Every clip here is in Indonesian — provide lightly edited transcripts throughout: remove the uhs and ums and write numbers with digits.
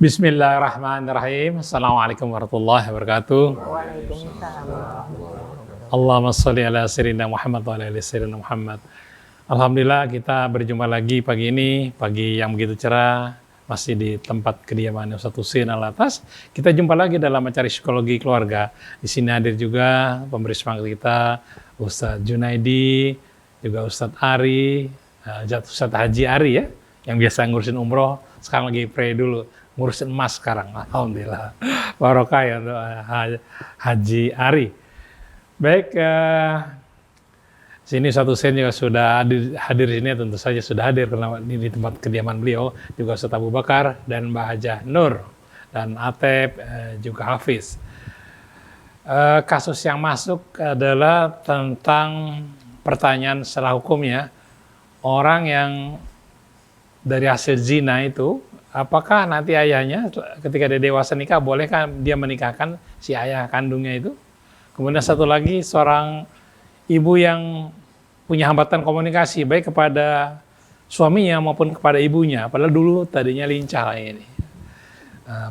Bismillahirrahmanirrahim. Assalamualaikum warahmatullahi wabarakatuh. Waalaikumsalam. Allahumma sholli ala sayyidina Muhammad wa ala ali sayyidina Muhammad. Alhamdulillah kita berjumpa lagi pagi ini, pagi yang begitu cerah, masih di tempat kediaman Ustadz Husein Alatas. Kita jumpa lagi dalam mencari psikologi keluarga. Di sini hadir juga pemberi semangat kita, Ustadz Junaidi, juga Ustadz Ari, Ustadz Haji Ari ya, yang biasa ngurusin umroh, sekarang lagi pray dulu. Ngurusin emas sekarang, alhamdulillah. Barokah ya untuk Haji Ari. Baik, sini Ustadz Husein juga sudah hadir di sini, tentu saja sudah hadir karena ini di tempat kediaman beliau, juga Ustadz Abu Bakar dan Mbak Hajah Nur dan Atep, juga Hafiz. Kasus yang masuk adalah tentang pertanyaan secara hukumnya, orang yang dari hasil zina itu, apakah nanti ayahnya ketika dia dewasa nikah, bolehkah dia menikahkan si ayah kandungnya itu? Kemudian satu lagi, seorang ibu yang punya hambatan komunikasi, baik kepada suaminya maupun kepada ibunya. Padahal dulu tadinya lincah ini,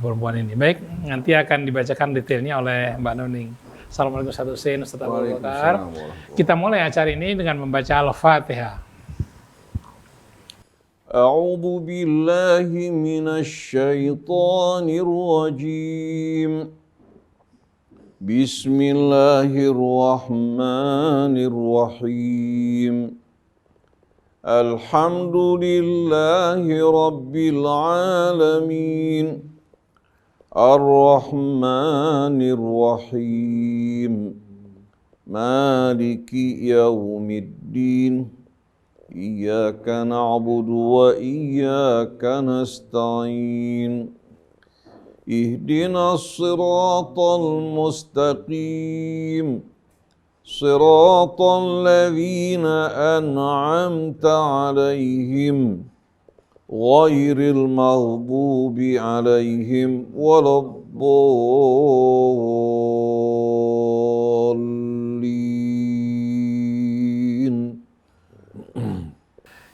perempuan ini. Baik, nanti akan dibacakan detailnya oleh Mbak Nuning. Assalamualaikum Ustadz Husein, Ustadz Abu Bakar. Kita mulai acara ini dengan membaca Al-Fatihah. أعوذ بالله من الشيطان الرجيم بسم الله الرحمن الرحيم الحمد لله رب العالمين الرحمن الرحيم مالك يوم الدين إياك نعبد وإياك نستعين اهدنا الصراط المستقيم صراط الذين أنعمت عليهم غير المغضوب عليهم ولا الضالين.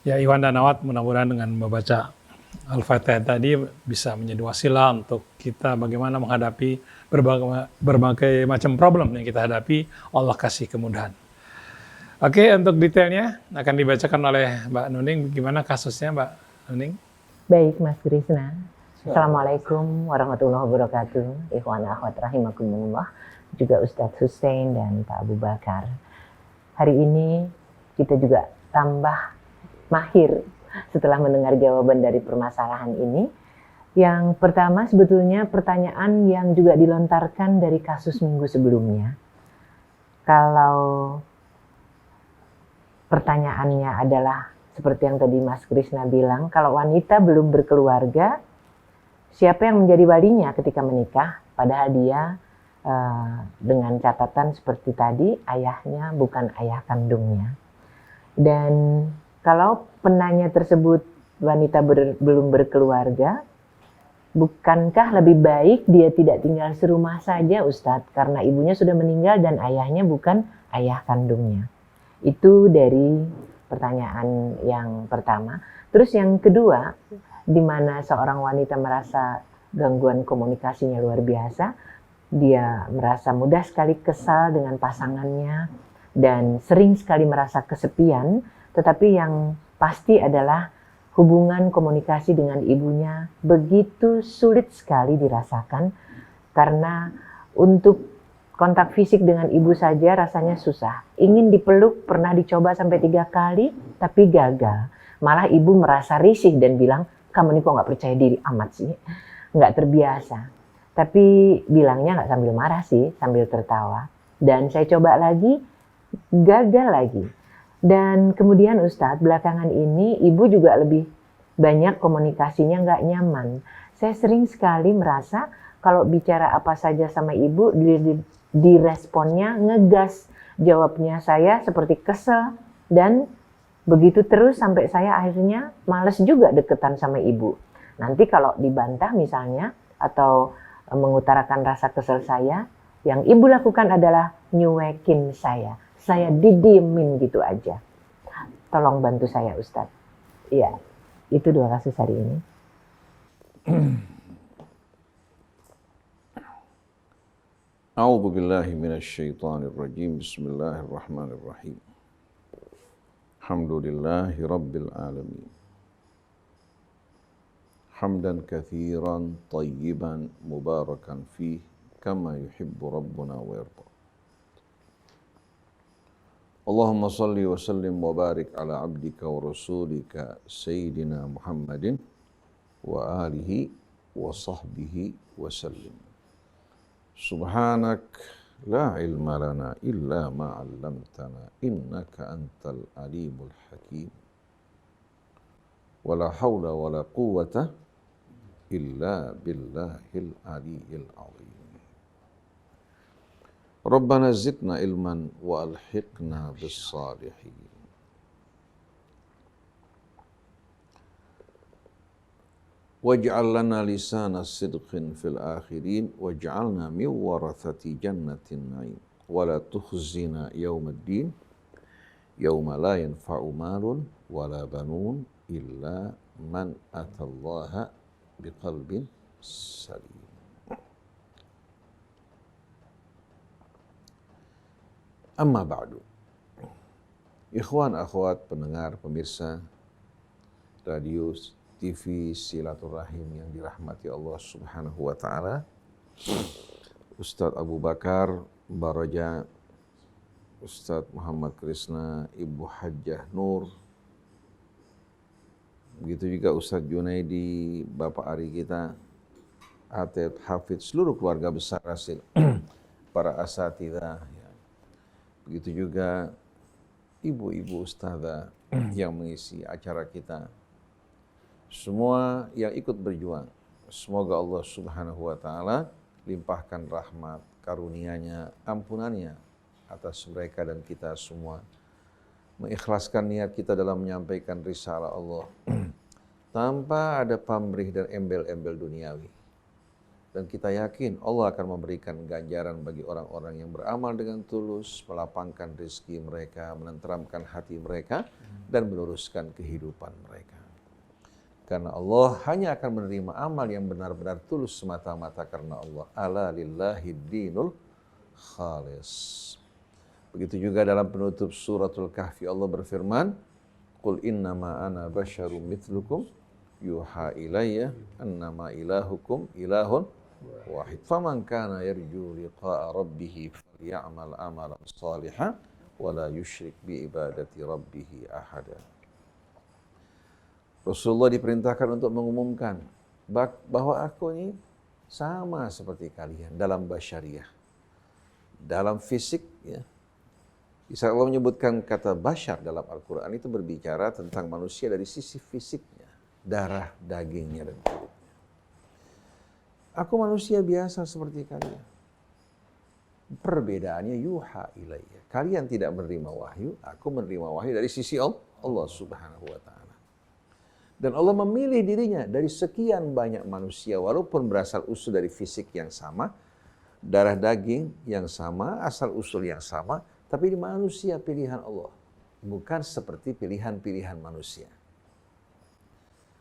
Ya Iwan dan Awat, mudah-mudahan dengan membaca Al-Fatihah tadi bisa menjadi wasilah untuk kita bagaimana menghadapi berbagai macam problem yang kita hadapi. Allah kasih kemudahan. Oke, untuk detailnya akan dibacakan oleh Mbak Nuning. Gimana kasusnya Mbak Nuning? Baik, Mas Krisna. Assalamualaikum warahmatullahi wabarakatuh. Ikhwan akhwat rahimakumullah. Juga Ustadz Husein dan Pak Abu Bakar. Hari ini kita juga tambah mahir setelah mendengar jawaban dari permasalahan ini. Yang pertama sebetulnya pertanyaan yang juga dilontarkan dari kasus minggu sebelumnya. Kalau pertanyaannya adalah seperti yang tadi Mas Krisna bilang, kalau wanita belum berkeluarga, siapa yang menjadi walinya ketika menikah? Padahal dia dengan catatan seperti tadi, ayahnya bukan ayah kandungnya. Dan kalau penanya tersebut wanita belum berkeluarga, bukankah lebih baik dia tidak tinggal serumah saja Ustadz? Karena ibunya sudah meninggal dan ayahnya bukan ayah kandungnya. Itu dari pertanyaan yang pertama. Terus yang kedua, di mana seorang wanita merasa gangguan komunikasinya luar biasa, dia merasa mudah sekali kesal dengan pasangannya dan sering sekali merasa kesepian. Tetapi yang pasti adalah hubungan komunikasi dengan ibunya begitu sulit sekali dirasakan. Karena untuk kontak fisik dengan ibu saja rasanya susah. Ingin dipeluk pernah dicoba sampai 3 kali tapi gagal. Malah ibu merasa risih dan bilang, kamu ini kok gak percaya diri amat sih. Gak terbiasa. Tapi bilangnya gak sambil marah sih, sambil tertawa. Dan saya coba lagi, gagal lagi. Dan kemudian Ustadz, belakangan ini ibu juga lebih banyak komunikasinya nggak nyaman. Saya sering sekali merasa kalau bicara apa saja sama ibu, diresponnya ngegas. Jawabnya saya seperti kesel dan begitu terus sampai saya akhirnya males juga deketan sama ibu. Nanti kalau dibantah misalnya atau mengutarakan rasa kesel saya, yang ibu lakukan adalah nyuekin saya. Saya didiemin gitu aja. Tolong bantu saya Ustadz. Iya, itu 2 kasus hari ini. A'udzu billahi minasyaitonir rajim. Bismillahirrahmanirrahim. Alhamdulillahi rabbil alamin. Hamdan katsiran tayyiban mubarakan fih kama yuhibbu rabbuna wa yarda. Allahumma salli wa sallim wa barik ala abdika wa rasulika Sayyidina Muhammadin wa alihi wa sahbihi wa sallim. Subhanak la ilma lana illa ma 'allamtana innaka antal alimul hakim. Wa la haula wa la quwwata illa billahil aliyyil azim. Rabbana zidna ilman wa alhiqna bis salihin. Waj'al lana lisana sidqin fil akhirin waj'alna min warathati jannatin na'im wa la tukhzina yawmaddin yawma la yanfa'u malun wa la banun illa man atallaha biqalbin salim. Amma ba'du. Ikhwan akhwat pendengar pemirsa radio TV Silaturahim yang dirahmati Allah Subhanahu wa taala. Ustadz Abu Bakar Baraja, Ustadz Muhammad Krisna, Ibu Hajjah Nur. Begitu juga Ustadz Junaidi, Bapak Ari kita, Atep, Hafidz, seluruh keluarga besar Rasil, para asatidzah. Begitu juga ibu-ibu ustadzah yang mengisi acara kita. Semua yang ikut berjuang. Semoga Allah Subhanahu wa taala limpahkan rahmat, karunia-Nya, ampunannya atas mereka dan kita semua. Mengikhlaskan niat kita dalam menyampaikan risalah Allah tanpa ada pamrih dan embel-embel duniawi. Dan kita yakin Allah akan memberikan ganjaran bagi orang-orang yang beramal dengan tulus, melapangkan rezeki mereka, menenteramkan hati mereka, dan meluruskan kehidupan mereka. Karena Allah hanya akan menerima amal yang benar-benar tulus semata-mata karena Allah. Ala lillahi dinul khalis. Begitu juga dalam penutup suratul Kahfi Allah berfirman, Qul innama ana basyarum mithlukum yuha ilayya annama ilahukum ilahun wahid. Faman kana yarju liqa'a rabbih falyamal amalan salihan wa la yusyrik bi ibadati rabbih ahada. Rasulullah diperintahkan untuk mengumumkan bahwa aku ini sama seperti kalian dalam basyariyah, dalam fisik. Ya. Bisa Allah menyebutkan kata basyar dalam Al-Quran itu berbicara tentang manusia dari sisi fisiknya, darah, dagingnya, dan kulitnya. Aku manusia biasa seperti kalian. Perbedaannya yuha ilayya. Kalian tidak menerima wahyu, aku menerima wahyu dari sisi Allah Subhanahu wa taala. Dan Allah memilih dirinya dari sekian banyak manusia walaupun berasal usul dari fisik yang sama, darah daging yang sama, asal usul yang sama, tapi di manusia pilihan Allah, bukan seperti pilihan-pilihan manusia.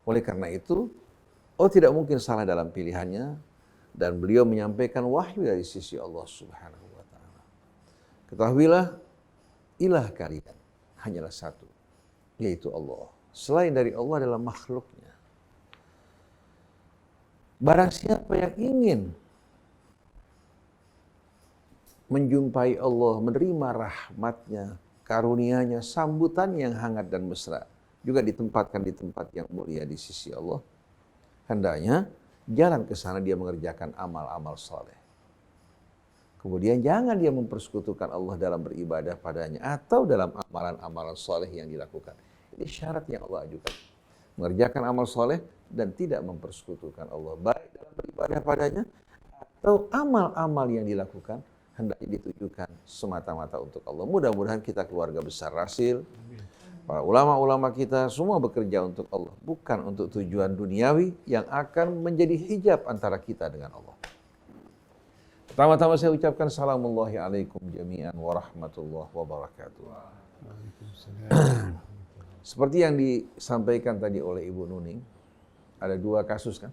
Oleh karena itu, Allah tidak mungkin salah dalam pilihannya, dan beliau menyampaikan wahyu dari sisi Allah Subhanahu wa taala. Ketahuilah, ilah kalian hanyalah satu, yaitu Allah. Selain dari Allah adalah makhluknya. Barang siapa yang ingin menjumpai Allah, menerima rahmatnya, karunia-Nya, sambutan yang hangat dan mesra, juga ditempatkan di tempat yang mulia di sisi Allah, hendaknya jalan ke sana dia mengerjakan amal-amal soleh. Kemudian jangan dia mempersekutukan Allah dalam beribadah padanya atau dalam amalan-amalan soleh yang dilakukan. Ini syarat yang Allah ajukan. Mengerjakan amal soleh dan tidak mempersekutukan Allah, baik dalam beribadah padanya atau amal-amal yang dilakukan hendaknya ditujukan semata-mata untuk Allah. Mudah-mudahan kita keluarga besar Rasil, para ulama-ulama kita semua bekerja untuk Allah, bukan untuk tujuan duniawi yang akan menjadi hijab antara kita dengan Allah. Pertama-tama saya ucapkan salamullahi alaikum jami'an wa rahmatullahi wa barakatuh. Seperti yang disampaikan tadi oleh Ibu Nuning, ada dua kasus kan.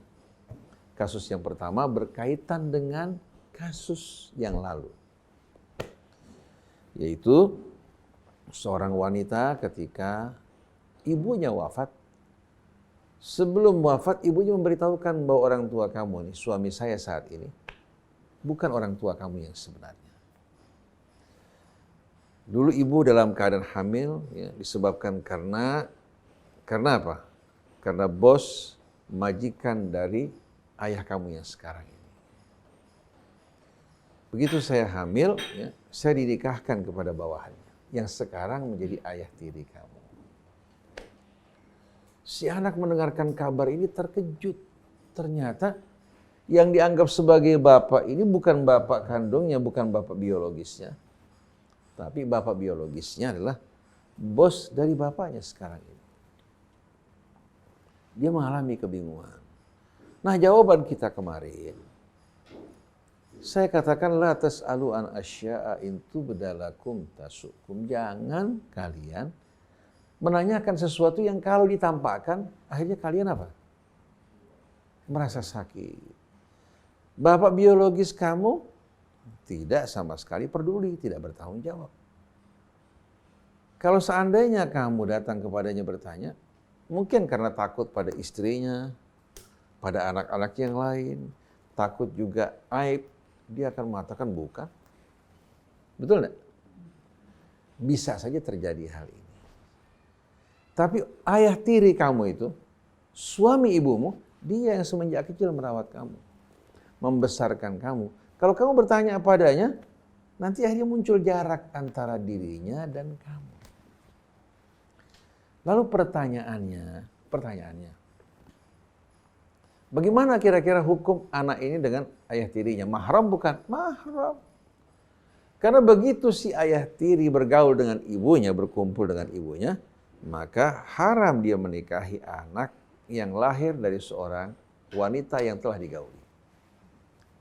Kasus yang pertama berkaitan dengan kasus yang lalu. Yaitu seorang wanita ketika ibunya wafat. Sebelum wafat, ibunya memberitahukan bahwa orang tua kamu nih, suami saya saat ini, bukan orang tua kamu yang sebenarnya. Dulu ibu dalam keadaan hamil, ya, disebabkan karena apa? Karena bos majikan dari ayah kamu yang sekarang ini. Begitu saya hamil, ya, saya dinikahkan kepada bawahannya, yang sekarang menjadi ayah tiri kamu. Si anak mendengarkan kabar ini terkejut. Ternyata yang dianggap sebagai bapak ini bukan bapak kandungnya, bukan bapak biologisnya. Tapi bapak biologisnya adalah bos dari bapaknya sekarang ini. Dia mengalami kebingungan. Nah, jawaban kita kemarin, saya katakan la tas'alu an asya'a in tubdalakum tasukum. Jangan kalian menanyakan sesuatu yang kalau ditampakkan, akhirnya kalian apa? Merasa sakit. Bapak biologis kamu tidak sama sekali peduli, tidak bertanggung jawab. Kalau seandainya kamu datang kepadanya bertanya, mungkin karena takut pada istrinya, pada anak-anak yang lain, takut juga aib, dia akan mengatakan bukan. Betul enggak? Bisa saja terjadi hal ini. Tapi ayah tiri kamu itu, suami ibumu, dia yang semenjak kecil merawat kamu, membesarkan kamu. Kalau kamu bertanya padanya, nanti akhirnya muncul jarak antara dirinya dan kamu. Lalu pertanyaannya, bagaimana kira-kira hukum anak ini dengan ayah tirinya? Mahram bukan? Mahram. Karena begitu si ayah tiri bergaul dengan ibunya, berkumpul dengan ibunya, maka haram dia menikahi anak yang lahir dari seorang wanita yang telah digauli.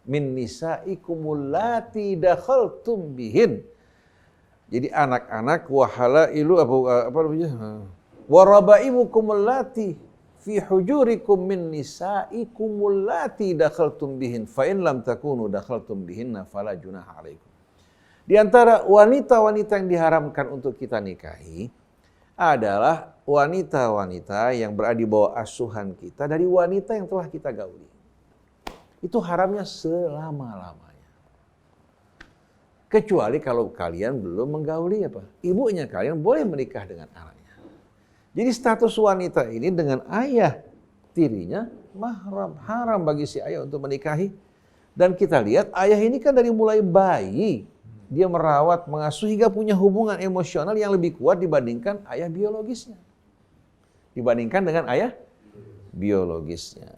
Min nisaikumul lati dakhaltum bihin. Jadi anak-anak wahalailu apa namanya? Warabaibukumul lati fi hujurikum min nisaikumul lati dakhaltum bihin fa in lam takunu dakhaltum bihinna fala junaha alaikum. Di antara wanita-wanita yang diharamkan untuk kita nikahi adalah wanita-wanita yang berada di bawah asuhan kita dari wanita yang telah kita gauli. Itu haramnya selama-lamanya. Kecuali kalau kalian belum menggauli apa? Ibunya kalian boleh menikah dengan anaknya. Jadi status wanita ini dengan ayah tirinya mahram, haram bagi si ayah untuk menikahi. Dan kita lihat ayah ini kan dari mulai bayi dia merawat, mengasuh hingga punya hubungan emosional yang lebih kuat dibandingkan ayah biologisnya. Dibandingkan dengan ayah biologisnya.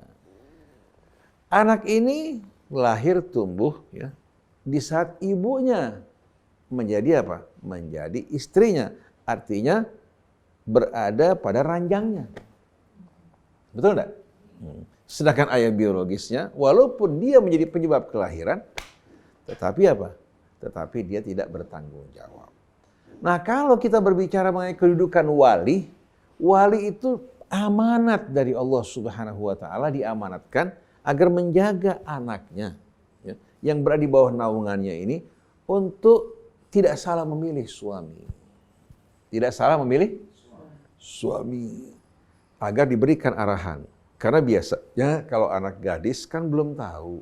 Anak ini lahir tumbuh ya di saat ibunya menjadi apa? Menjadi istrinya. Artinya berada pada ranjangnya. Betul enggak? Sedangkan ayah biologisnya walaupun dia menjadi penyebab kelahiran, tetapi apa? Tetapi dia tidak bertanggung jawab. Nah, kalau kita berbicara mengenai kedudukan wali, wali itu amanat dari Allah Subhanahu wa taala, diamanatkan agar menjaga anaknya ya, yang berada di bawah naungannya ini untuk tidak salah memilih suami. Tidak salah memilih suami agar diberikan arahan. Karena biasanya kalau anak gadis kan belum tahu,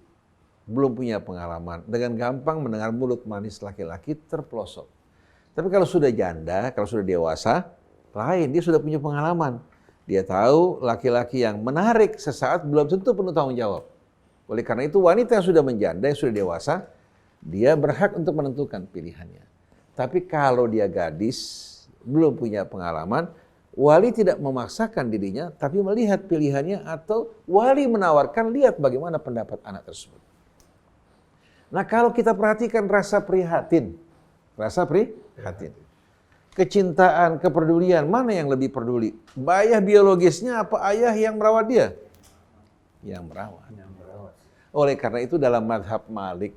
belum punya pengalaman, dengan gampang mendengar mulut manis laki-laki terpelosok. Tapi kalau sudah janda, kalau sudah dewasa, lain, dia sudah punya pengalaman. Dia tahu laki-laki yang menarik sesaat belum tentu penuh tanggung jawab. Oleh karena itu wanita yang sudah menjanda, yang sudah dewasa, dia berhak untuk menentukan pilihannya. Tapi kalau dia gadis, belum punya pengalaman, wali tidak memaksakan dirinya, tapi melihat pilihannya atau wali menawarkan, lihat bagaimana pendapat anak tersebut. Nah, kalau kita perhatikan rasa prihatin, kecintaan, kepedulian, mana yang lebih peduli? Ayah biologisnya apa ayah yang merawat dia? Yang merawat. Oleh karena itu dalam mazhab Malik,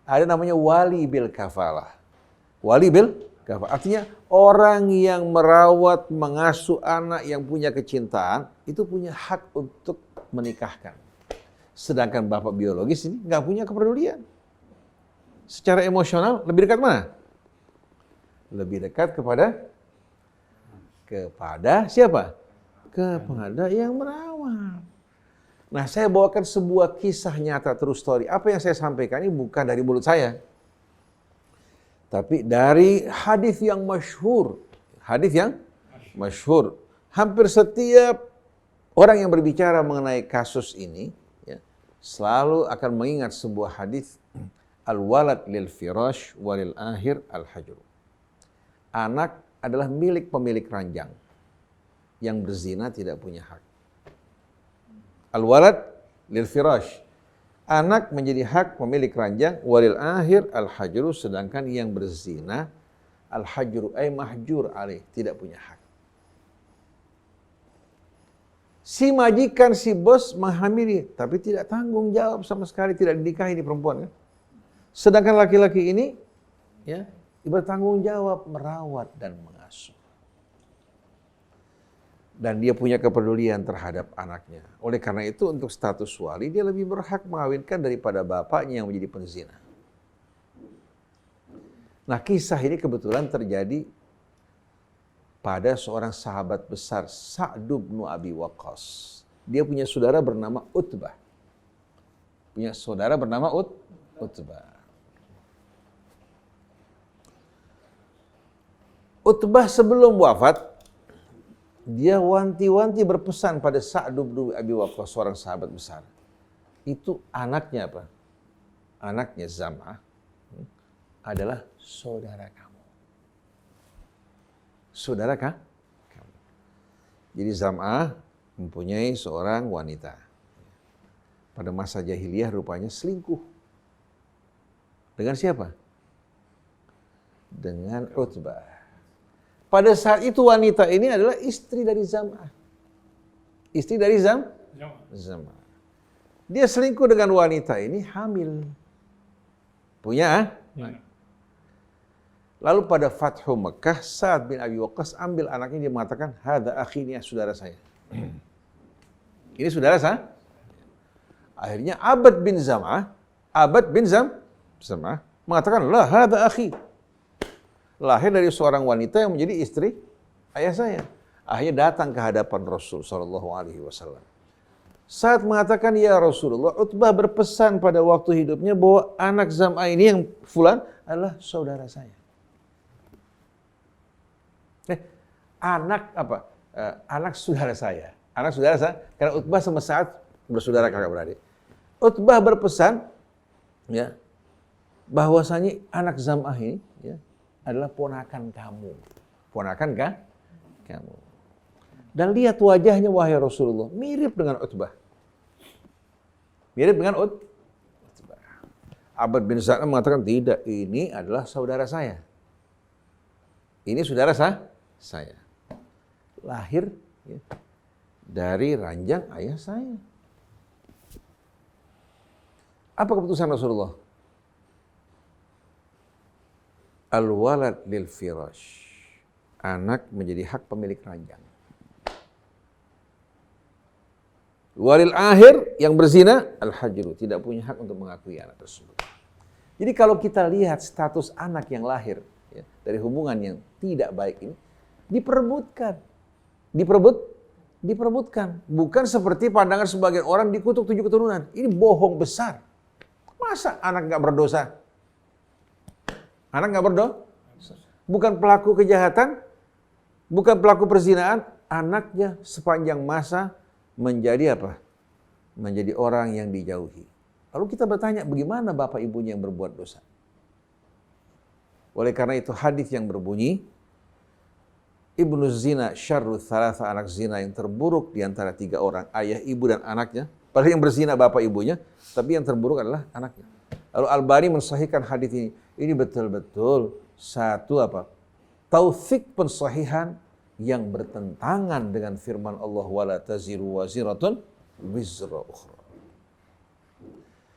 ada namanya wali bil kafalah. Wali bil kafalah, artinya orang yang merawat, mengasuh anak yang punya kecintaan, itu punya hak untuk menikahkan. Sedangkan bapak biologis ini nggak punya kepedulian. secara emosional lebih dekat mana? Lebih dekat kepada siapa? Kepada yang merawat. Nah, saya bawakan sebuah kisah nyata true story. Apa yang saya sampaikan ini bukan dari mulut saya, tapi dari hadis yang masyhur. Hadis yang masyhur. Hampir setiap orang yang berbicara mengenai kasus ini ya, selalu akan mengingat sebuah hadis, al-walad lil firash walil ahir al-hajr. Anak adalah milik pemilik ranjang. Yang berzina tidak punya hak. Al-walad lil firash. Anak menjadi hak pemilik ranjang, walil ahir al-hajru, sedangkan yang berzina al-hajru ay mahjur alaih, tidak punya hak. Si majikan, si bos menghamili, tapi tidak tanggung jawab sama sekali, tidak dinikahi ini perempuan kan. Sedangkan laki-laki ini ya bertanggung jawab merawat dan mengasuh. Dan dia punya kepedulian terhadap anaknya. Oleh karena itu untuk status wali dia lebih berhak mengawinkan daripada bapaknya yang menjadi penzina. Nah, kisah ini kebetulan terjadi pada seorang sahabat besar, Sa'd bin Abi Waqqas. Dia punya saudara bernama Utbah. Utbah. Utbah sebelum wafat, dia wanti-wanti berpesan pada Sa'd bin Abi Waqqas, seorang sahabat besar. Itu anaknya apa? Anaknya Zam'ah adalah saudara kamu. Saudara kamu. Jadi Zam'ah mempunyai seorang wanita. Pada masa jahiliyah rupanya selingkuh. Dengan siapa? Dengan Utbah. Pada saat itu wanita ini adalah istri dari Zam'ah. Istri dari Zam'ah. Dia selingkuh dengan wanita ini hamil. Punya? Lalu pada Fathu Mekah, Sa'd bin Abi Waqqas ambil anaknya, dia mengatakan, hadza akhi, ini saudara saya. Ini saudara saya. Akhirnya Abad bin Zam'ah mengatakan, lah hadza akhi. Lahir dari seorang wanita yang menjadi istri ayah saya. Akhirnya datang ke hadapan Rasul SAW. Saat mengatakan, ya Rasulullah, Utbah berpesan pada waktu hidupnya bahwa anak Zam'ah ini yang fulan adalah saudara saya. Anak saudara saya. Anak saudara saya, karena Utbah sama Sa'd bersaudara kakak beradik. Utbah berpesan, ya, bahwasanya anak Zam'ah ini, ya, adalah ponakan kamu. Ponakan kah? Kamu. Dan lihat wajahnya, wahai Rasulullah, mirip dengan Utbah. Mirip dengan Utbah. Abad bin Sa'd mengatakan, tidak, ini adalah saudara saya. Ini saudara saya. Lahir ya, dari ranjang ayah saya. Apa keputusan Rasulullah? Al-walad lil firash. Anak menjadi hak pemilik ranjang. Walil ahir, yang berzina, al-hajru, tidak punya hak untuk mengakui anak tersebut. Jadi kalau kita lihat status anak yang lahir ya, dari hubungan yang tidak baik ini, diperebutkan. Bukan seperti pandangan sebagian orang dikutuk 7 keturunan. Ini bohong besar. Masa anak nggak berdosa? Anak nggak berdosa? Bukan pelaku kejahatan, bukan pelaku perzinaan, anaknya sepanjang masa menjadi apa? Menjadi orang yang dijauhi. Lalu kita bertanya, bagaimana bapak ibunya yang berbuat dosa? Oleh karena itu hadis yang berbunyi, Ibnu zina syarru thalatha, anak zina yang terburuk di antara 3 orang, ayah, ibu, dan anaknya. Padahal yang berzina bapak ibunya, tapi yang terburuk adalah anaknya. Lalu Al-Bani mensahihkan hadis ini. Ini betul-betul satu taufik pensahihan yang bertentangan dengan firman Allah, wala taziru waziratun wizra ukhra.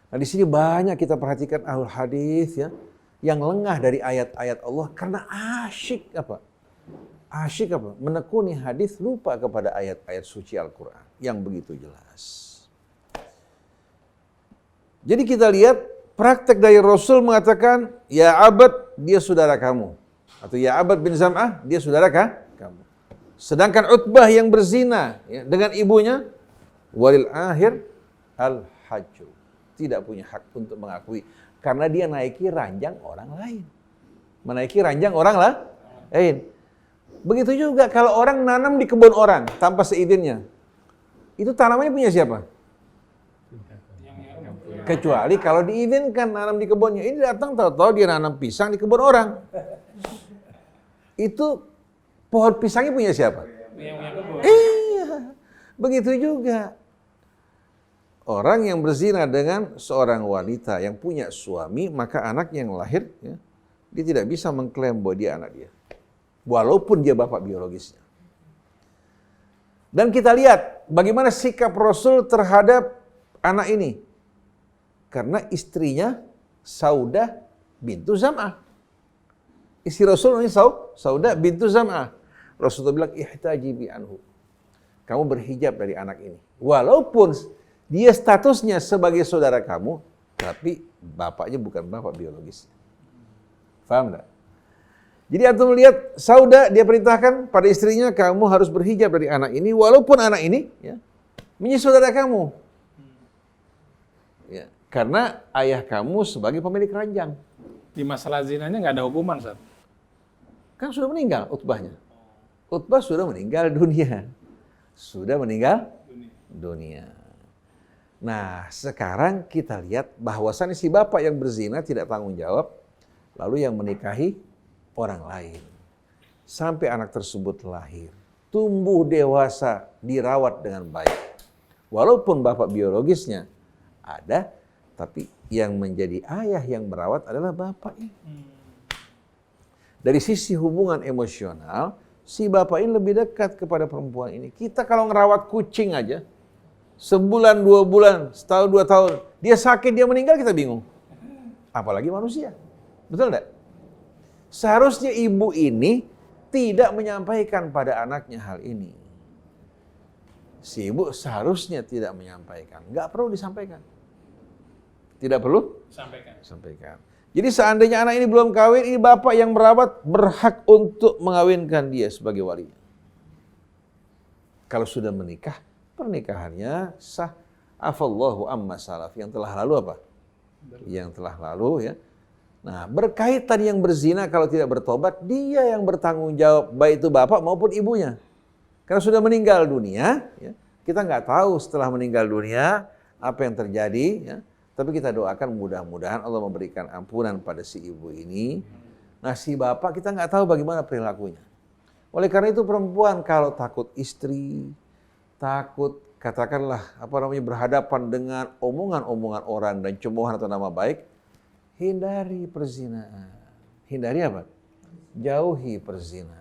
Nah, di sini banyak kita perhatikan ahlul hadis ya, yang lengah dari ayat-ayat Allah karena asyik menekuni hadis, lupa kepada ayat-ayat suci Al-Qur'an yang begitu jelas. Jadi kita lihat praktek dari Rasul mengatakan, ya Abad, dia saudara kamu. Atau ya Abad bin Zam'ah, dia saudara kamu. Sedangkan Utbah yang berzina ya, dengan ibunya, walil akhir al-hajju. Tidak punya hak untuk mengakui. Karena dia naiki ranjang orang lain. Menaiki ranjang orang lain. Begitu juga kalau orang nanam di kebun orang tanpa seizinnya. Itu tanamannya punya siapa? Kecuali kalau diizinkan nanam di kebunnya. Ini datang tahu-tahu dia nanam pisang di kebun orang. Itu pohon pisangnya punya siapa? Iya. Begitu juga. Orang yang berzina dengan seorang wanita yang punya suami, maka anak yang lahir, ya, dia tidak bisa mengklaim bahwa dia anak dia. Walaupun dia bapak biologisnya. Dan kita lihat bagaimana sikap Rasul terhadap anak ini. Karena istrinya Saudah bintu Zam'ah. Istri Rasul ini Saudah bintu Zam'ah. Rasulullah bilang, ihtaji bi anhu. Kamu berhijab dari anak ini. Walaupun dia statusnya sebagai saudara kamu, tapi bapaknya bukan bapak biologis. Faham enggak? Jadi antum melihat Saudah, dia perintahkan pada istrinya, kamu harus berhijab dari anak ini, walaupun anak ini ya, menjadi saudara kamu. Ya, karena ayah kamu sebagai pemilik ranjang. Di masalah zinanya nggak ada hukuman, Ustaz. Kan sudah meninggal Utbahnya. Utbah sudah meninggal dunia. Sudah meninggal dunia. Nah, sekarang kita lihat bahwasannya si bapak yang berzina tidak tanggung jawab, lalu yang menikahi orang lain. Sampai anak tersebut lahir, tumbuh dewasa, dirawat dengan baik. Walaupun bapak biologisnya ada, tapi yang menjadi ayah yang merawat adalah bapaknya. Dari sisi hubungan emosional, si bapak ini lebih dekat kepada perempuan ini. Kita kalau ngerawat kucing aja, sebulan, 2 bulan, setahun, 2 tahun, dia sakit, dia meninggal, kita bingung. Apalagi manusia. Betul enggak? Seharusnya ibu ini tidak menyampaikan pada anaknya hal ini. Si ibu seharusnya tidak menyampaikan. Nggak perlu disampaikan. Tidak perlu? Sampaikan. Jadi seandainya anak ini belum kawin, ini bapak yang merawat berhak untuk mengawinkan dia sebagai walinya. Kalau sudah menikah, pernikahannya sah. Afallahu amma salaf. Yang telah lalu apa? Yang telah lalu ya. Nah, berkaitan yang berzina kalau tidak bertobat, dia yang bertanggung jawab, baik itu bapak maupun ibunya. Karena sudah meninggal dunia, ya, kita nggak tahu setelah meninggal dunia apa yang terjadi, ya. Tapi kita doakan mudah-mudahan Allah memberikan ampunan pada si ibu ini. Nah, si bapak kita nggak tahu bagaimana perilakunya. Oleh karena itu perempuan kalau takut istri, takut katakanlah berhadapan dengan omongan-omongan orang dan cemoohan atau nama baik, hindari perzinaan. Hindari apa? Jauhi perzinaan.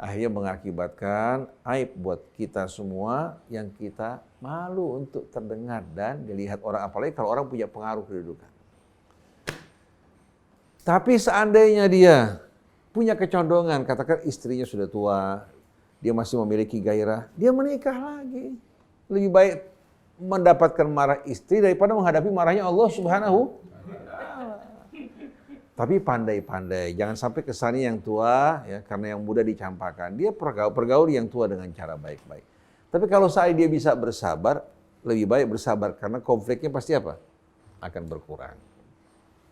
Akhirnya mengakibatkan aib buat kita semua yang kita malu untuk terdengar dan dilihat orang, apalagi kalau orang punya pengaruh kedudukan. Tapi seandainya dia punya kecondongan, katakan istrinya sudah tua, dia masih memiliki gairah, dia menikah lagi. Lebih baik mendapatkan marah istri daripada menghadapi marahnya Allah Subhanahu. Tapi pandai-pandai, jangan sampai kesannya yang tua, ya, karena yang muda dicampakkan. Dia pergaul yang tua dengan cara baik-baik. Tapi kalau saya dia bisa bersabar, lebih baik bersabar karena konfliknya pasti apa? Akan berkurang.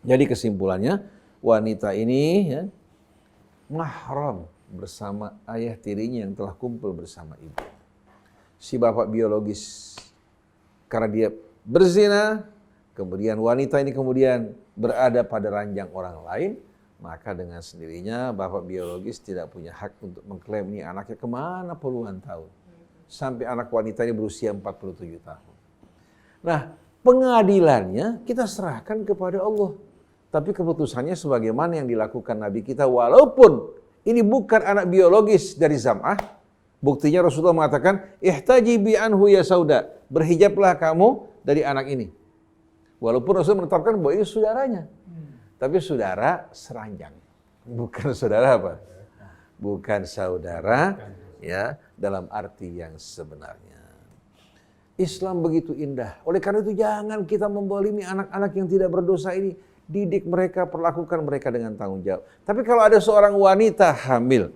Jadi kesimpulannya, wanita ini ya, mahram bersama ayah tirinya yang telah kumpul bersama ibu. Si bapak biologis, karena dia berzina, kemudian wanita ini kemudian berada pada ranjang orang lain, maka dengan sendirinya bapak biologis tidak punya hak untuk mengklaim ini anaknya kemana puluhan tahun. Sampai anak wanita ini berusia 47 tahun. Nah, pengadilannya kita serahkan kepada Allah. Tapi keputusannya sebagaimana yang dilakukan Nabi kita, walaupun ini bukan anak biologis dari Zam'ah, buktinya Rasulullah mengatakan, ihtaji bi anhu ya Sauda, berhijablah kamu dari anak ini. Walaupun Rasul menetapkan bahwa ini saudaranya. Tapi saudara seranjang. Bukan saudara apa? Bukan saudara ya dalam arti yang sebenarnya. Islam begitu indah. Oleh karena itu jangan kita membolimi anak-anak yang tidak berdosa ini. Didik mereka, perlakukan mereka dengan tanggung jawab. Tapi kalau ada seorang wanita hamil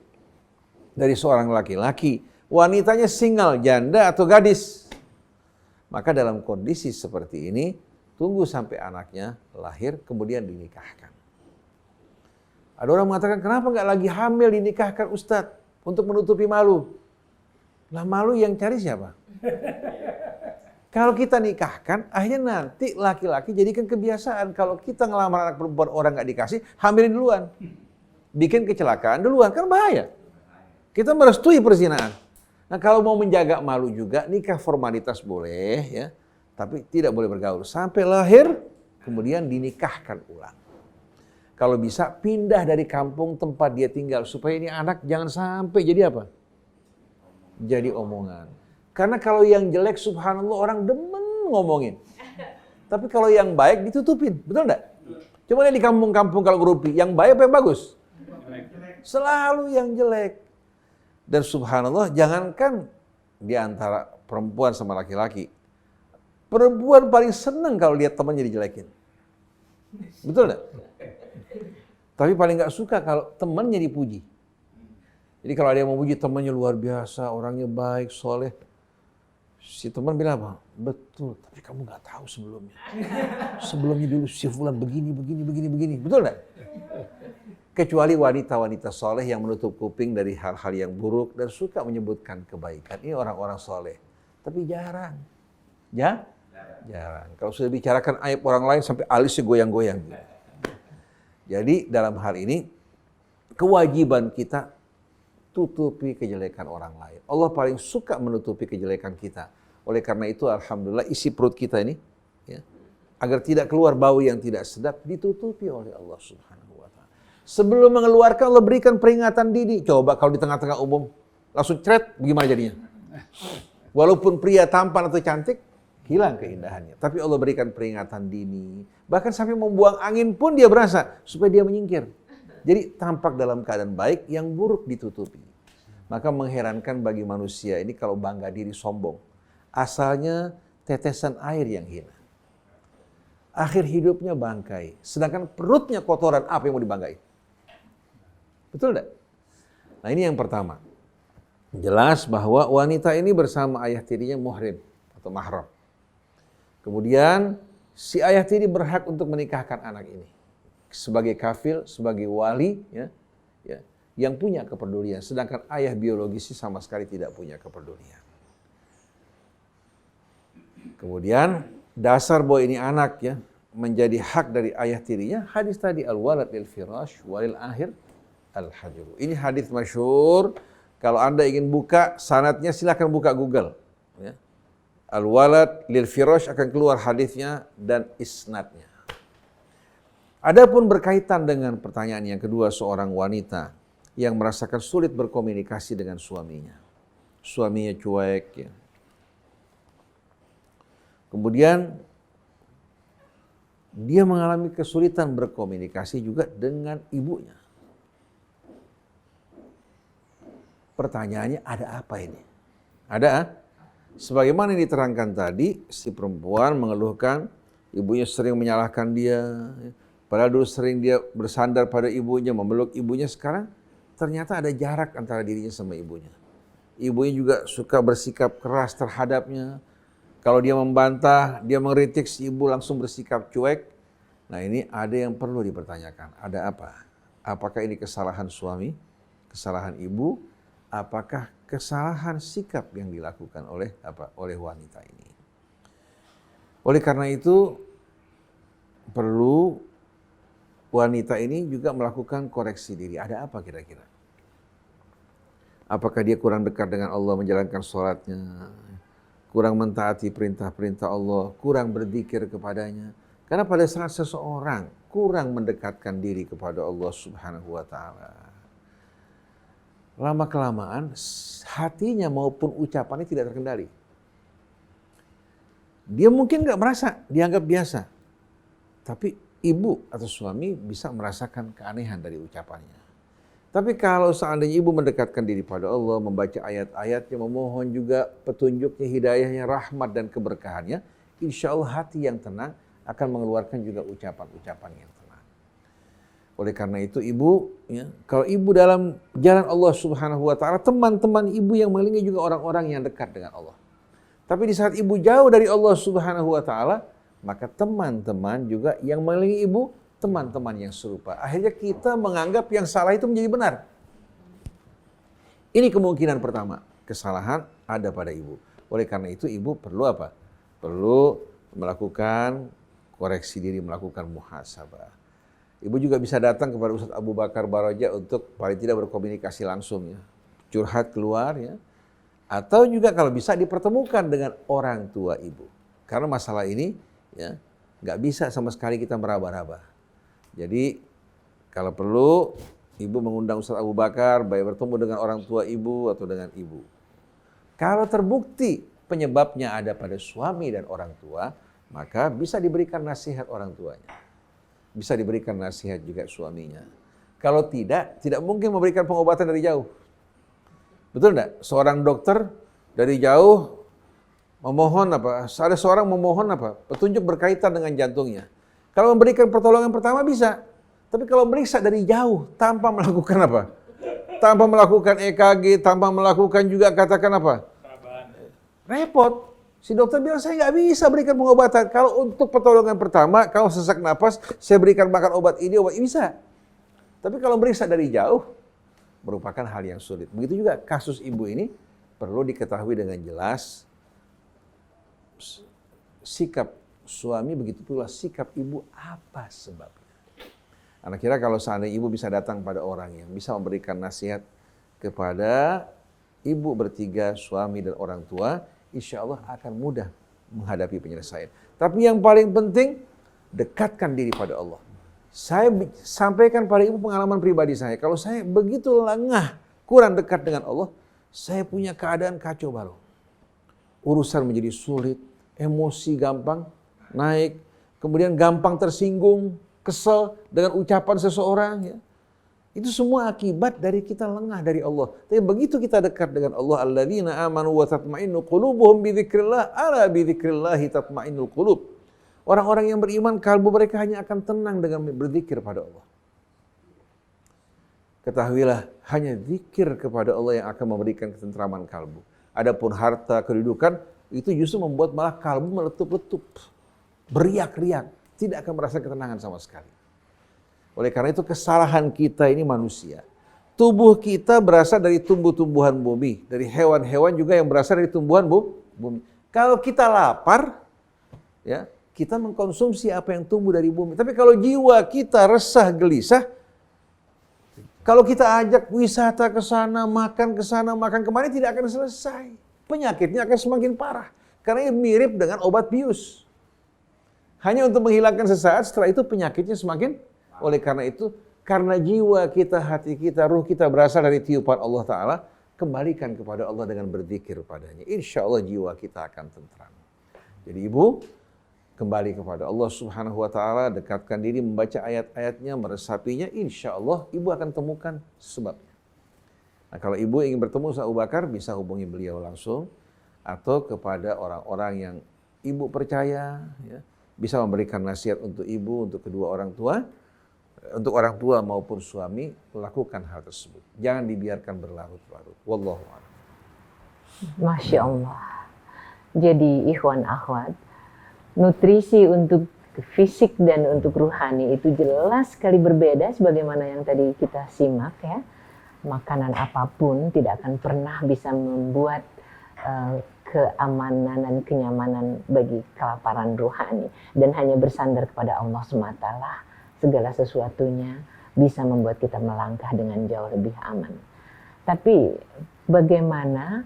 dari seorang laki-laki, wanitanya single, janda atau gadis, maka dalam kondisi seperti ini, tunggu sampai anaknya lahir, kemudian dinikahkan. Ada orang mengatakan, kenapa nggak lagi hamil dinikahkan Ustadz? Untuk menutupi malu. Lah malu yang cari siapa? Kalau kita nikahkan, akhirnya nanti laki-laki jadikan kebiasaan. Kalau kita ngelamar anak perempuan orang nggak dikasih, hamilin duluan. Bikin kecelakaan duluan, kan bahaya. Kita merestui perzinahan. Nah kalau mau menjaga malu juga, nikah formalitas boleh ya. Tapi tidak boleh bergaul. Sampai lahir, kemudian dinikahkan ulang. Kalau bisa pindah dari kampung tempat dia tinggal. Supaya ini anak jangan sampai jadi apa? Jadi omongan. Karena kalau yang jelek subhanallah orang demen ngomongin. Tapi kalau yang baik ditutupin. Betul enggak? Coba lihat di kampung-kampung kalau grupi. Yang baik apa yang bagus? Selalu yang jelek. Dan subhanallah jangankan di antara perempuan sama laki-laki. Perempuan paling seneng kalau lihat temannya dijelekin. Betul enggak? Tapi paling nggak suka kalau temannya dipuji. Jadi kalau ada yang memuji temannya luar biasa, orangnya baik, soleh. Si teman bilang apa? Betul, tapi kamu nggak tahu sebelumnya. Sebelumnya dulu si fulan begini. Betul nggak? Kecuali wanita-wanita soleh yang menutup kuping dari hal-hal yang buruk dan suka menyebutkan kebaikan. Ini orang-orang soleh. Tapi jarang. Jarang. Kalau sudah bicarakan aib orang lain sampai alisnya goyang-goyang. Jadi dalam hal ini kewajiban kita tutupi kejelekan orang lain. Allah paling suka menutupi kejelekan kita. Oleh karena itu alhamdulillah isi perut kita ini ya, agar tidak keluar bau yang tidak sedap ditutupi oleh Allah Subhanahu wa taala. Sebelum mengeluarkan Allah berikan peringatan dini. Coba kalau di tengah-tengah umum langsung cret bagaimana jadinya? Walaupun pria tampan atau cantik hilang keindahannya. Tapi Allah berikan peringatan dini. Bahkan sampai membuang angin pun dia berasa supaya dia menyingkir. Jadi tampak dalam keadaan baik, yang buruk ditutupi. Maka mengherankan bagi manusia ini kalau bangga diri sombong. Asalnya tetesan air yang hina. Akhir hidupnya bangkai. Sedangkan perutnya kotoran, apa yang mau dibanggai? Betul enggak? Nah ini yang pertama. Jelas bahwa wanita ini bersama ayah tirinya muhrim atau mahram. Kemudian si ayah tiri berhak untuk menikahkan anak ini. Sebagai kafil, sebagai wali, ya, yang punya kepedulian. Sedangkan ayah biologisnya sama sekali tidak punya kepedulian. Kemudian dasar bahwa ini anak ya menjadi hak dari ayah tirinya. Hadis tadi al-walad lil firash walil akhir al-hajru. Ini hadis masyhur. Kalau Anda ingin buka sanadnya silakan buka Google. Ya. Al-walad lil firash akan keluar hadisnya dan isnadnya. Adapun berkaitan dengan pertanyaan yang kedua, seorang wanita yang merasakan sulit berkomunikasi dengan suaminya. Suaminya cuek ya. Kemudian dia mengalami kesulitan berkomunikasi juga dengan ibunya. Pertanyaannya ada apa ini? Ada? Sebagaimana yang diterangkan tadi, si perempuan mengeluhkan ibunya sering menyalahkan dia. Padahal dulu sering dia bersandar pada ibunya, memeluk ibunya. Sekarang ternyata ada jarak antara dirinya sama ibunya. Ibunya juga suka bersikap keras terhadapnya. Kalau dia membantah, dia mengkritik, si ibu langsung bersikap cuek. Nah ini ada yang perlu dipertanyakan. Ada apa? Apakah ini kesalahan suami? Kesalahan ibu? Apakah kesalahan sikap yang dilakukan oleh wanita ini? Oleh karena itu perlu wanita ini juga melakukan koreksi diri. Ada apa kira-kira? Apakah dia kurang dekat dengan Allah menjalankan sholatnya? Kurang mentaati perintah-perintah Allah? Kurang berzikir kepadanya? Karena pada saat seseorang kurang mendekatkan diri kepada Allah Subhanahu wa ta'ala, lama-kelamaan hatinya maupun ucapannya tidak terkendali. Dia mungkin nggak merasa, dianggap biasa. Tapi ibu atau suami bisa merasakan keanehan dari ucapannya. Tapi kalau seandainya ibu mendekatkan diri pada Allah, membaca ayat-ayatnya, memohon juga petunjuknya, hidayahnya, rahmat dan keberkahannya, insya Allah hati yang tenang akan mengeluarkan juga ucapan-ucapan yang tenang. Oleh karena itu ibu, ya, kalau ibu dalam jalan Allah Subhanahu wa Ta'ala, teman-teman ibu yang mengelilingi juga orang-orang yang dekat dengan Allah. Tapi di saat ibu jauh dari Allah Subhanahu wa Ta'ala, maka teman-teman juga yang mengelilingi ibu, teman-teman yang serupa. Akhirnya kita menganggap yang salah itu menjadi benar. Ini kemungkinan pertama, kesalahan ada pada ibu. Oleh karena itu ibu perlu apa? Perlu melakukan koreksi diri, melakukan muhasabah. Ibu juga bisa datang kepada Ustadz Abu Bakar Baraja untuk paling tidak berkomunikasi langsung, ya. Curhat keluar, ya. Atau juga kalau bisa dipertemukan dengan orang tua ibu. Karena masalah ini, ya, nggak bisa sama sekali kita meraba-raba. Jadi kalau perlu ibu mengundang Ustadz Abu Bakar, baik bertemu dengan orang tua ibu atau dengan ibu. Kalau terbukti penyebabnya ada pada suami dan orang tua, maka bisa diberikan nasihat orang tuanya. Bisa diberikan nasihat juga suaminya. Kalau tidak mungkin memberikan pengobatan dari jauh. Betul enggak? Seorang dokter dari jauh memohon apa? Ada seorang memohon apa? Petunjuk berkaitan dengan jantungnya. Kalau memberikan pertolongan pertama bisa. Tapi kalau meriksa dari jauh tanpa melakukan apa? Tanpa melakukan EKG, tanpa melakukan juga katakan apa? Repot. Si dokter bilang saya nggak bisa berikan pengobatan. Kalau untuk pertolongan pertama, kalau sesak napas, saya berikan makan obat ini bisa. Tapi kalau meriksa dari jauh, merupakan hal yang sulit. Begitu juga kasus ibu ini perlu diketahui dengan jelas sikap suami, begitu pula sikap ibu apa sebabnya. Anak kira kalau seandainya ibu bisa datang pada orang yang bisa memberikan nasihat kepada ibu bertiga, suami dan orang tua, insya Allah akan mudah menghadapi penyelesaian. Tapi yang paling penting, dekatkan diri pada Allah. Saya sampaikan pada ibu pengalaman pribadi saya. Kalau saya begitu lengah, kurang dekat dengan Allah, saya punya keadaan kacau balau. Urusan menjadi sulit, emosi gampang naik, kemudian gampang tersinggung, kesel dengan ucapan seseorang, ya. Itu semua akibat dari kita lengah dari Allah. Tapi begitu kita dekat dengan Allah, alladzina amanu wa tatma'innu qulubuhum bi dzikrillah, ala bi dzikrillahi tatma'innul qulub. Orang-orang yang beriman, kalbu mereka hanya akan tenang dengan berzikir pada Allah. Ketahuilah, hanya zikir kepada Allah yang akan memberikan ketentraman kalbu. Adapun harta, kedudukan, itu justru membuat malah kalbu meletup-letup, beriak-riak, tidak akan merasa ketenangan sama sekali. Oleh karena itu kesalahan kita ini manusia. Tubuh kita berasal dari tumbuh-tumbuhan bumi, dari hewan-hewan juga yang berasal dari tumbuhan bumi. Kalau kita lapar, ya, kita mengkonsumsi apa yang tumbuh dari bumi. Tapi kalau jiwa kita resah, gelisah, kalau kita ajak wisata ke sana, makan kemari, tidak akan selesai. Penyakitnya akan semakin parah. Karena ini mirip dengan obat bius. Hanya untuk menghilangkan sesaat, setelah itu penyakitnya semakin. Oleh karena itu, karena jiwa kita, hati kita, ruh kita berasal dari tiupan Allah Ta'ala, kembalikan kepada Allah dengan berzikir padanya. Insya Allah jiwa kita akan tentram. Jadi ibu, kembali kepada Allah Subhanahu wa Ta'ala, dekatkan diri, membaca ayat-ayatnya, meresapinya, insya Allah ibu akan temukan sebabnya. Nah, kalau ibu ingin bertemu sama Abu Bakar, bisa hubungi beliau langsung, atau kepada orang-orang yang ibu percaya, ya, bisa memberikan nasihat untuk ibu, untuk kedua orang tua, untuk orang tua maupun suami, lakukan hal tersebut. Jangan dibiarkan berlarut-larut. Wallahu a'lam. Masya Allah. Jadi ikhwan akhwat, nutrisi untuk fisik dan untuk ruhani itu jelas sekali berbeda sebagaimana yang tadi kita simak, ya. Makanan apapun tidak akan pernah bisa membuat keamanan dan kenyamanan bagi kelaparan ruhani, dan hanya bersandar kepada Allah semata lah segala sesuatunya bisa membuat kita melangkah dengan jauh lebih aman. Tapi bagaimana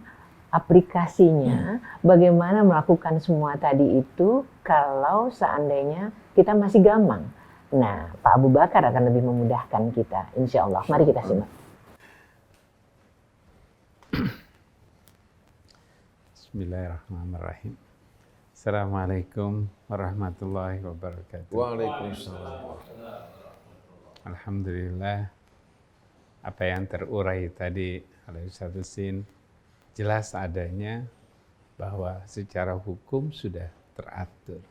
aplikasinya, bagaimana melakukan semua tadi itu kalau seandainya kita masih gamang? Nah, Pak Abu Bakar akan lebih memudahkan kita, insya Allah. Mari kita simak. Bismillahirrahmanirrahim. Assalamualaikum warahmatullahi wabarakatuh. Waalaikumsalam. Alhamdulillah. apa yang terurai tadi oleh Ustaz Husin, jelas adanya bahwa secara hukum sudah teratur.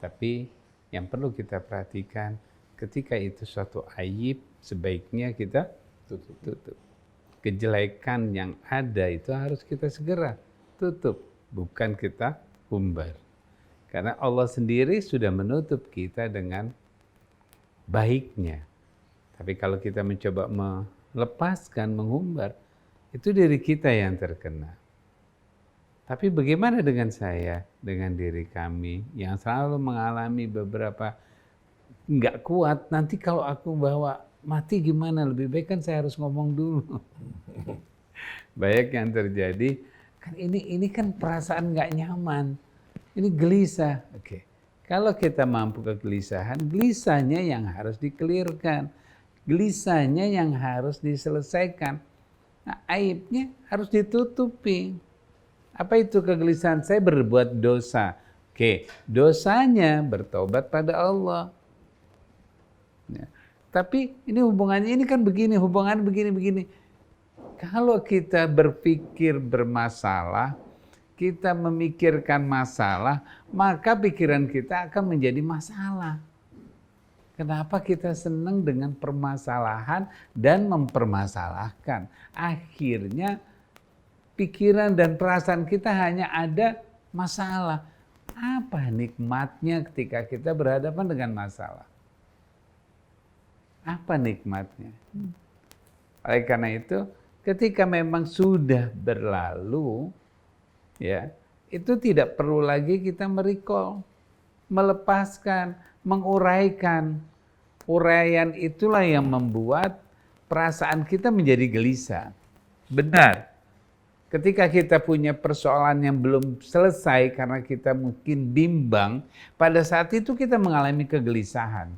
Tapi yang perlu kita perhatikan, ketika itu suatu aib, sebaiknya kita tutup. Kejelekan yang ada itu harus kita segera tutup, bukan kita umbar. Karena Allah sendiri sudah menutup kita dengan baiknya. Tapi kalau kita mencoba melepaskan, mengumbar, itu diri kita yang terkena. Tapi bagaimana dengan saya, dengan diri kami yang selalu mengalami beberapa nggak kuat, nanti kalau aku bawa mati gimana, lebih baik kan saya harus ngomong dulu. Banyak yang terjadi, kan ini kan perasaan nggak nyaman, ini gelisah. Oke. Kalau kita mampu kegelisahan, gelisahnya yang harus dikelirkan, gelisahnya yang harus diselesaikan. Nah, aibnya harus ditutupi. Apa itu kegelisahan? Saya berbuat dosa. Oke, dosanya bertobat pada Allah. Ya. Tapi ini hubungannya, ini kan begini, hubungan begini. Kalau kita berpikir bermasalah, kita memikirkan masalah, maka pikiran kita akan menjadi masalah. Kenapa kita senang dengan permasalahan dan mempermasalahkan? Akhirnya pikiran dan perasaan kita hanya ada masalah. Apa nikmatnya ketika kita berhadapan dengan masalah? Apa nikmatnya? Oleh karena itu, ketika memang sudah berlalu, ya, itu tidak perlu lagi kita merecall, melepaskan, menguraikan. Uraian itulah yang membuat perasaan kita menjadi gelisah. Benar, ketika kita punya persoalan yang belum selesai karena kita mungkin bimbang, pada saat itu kita mengalami kegelisahan.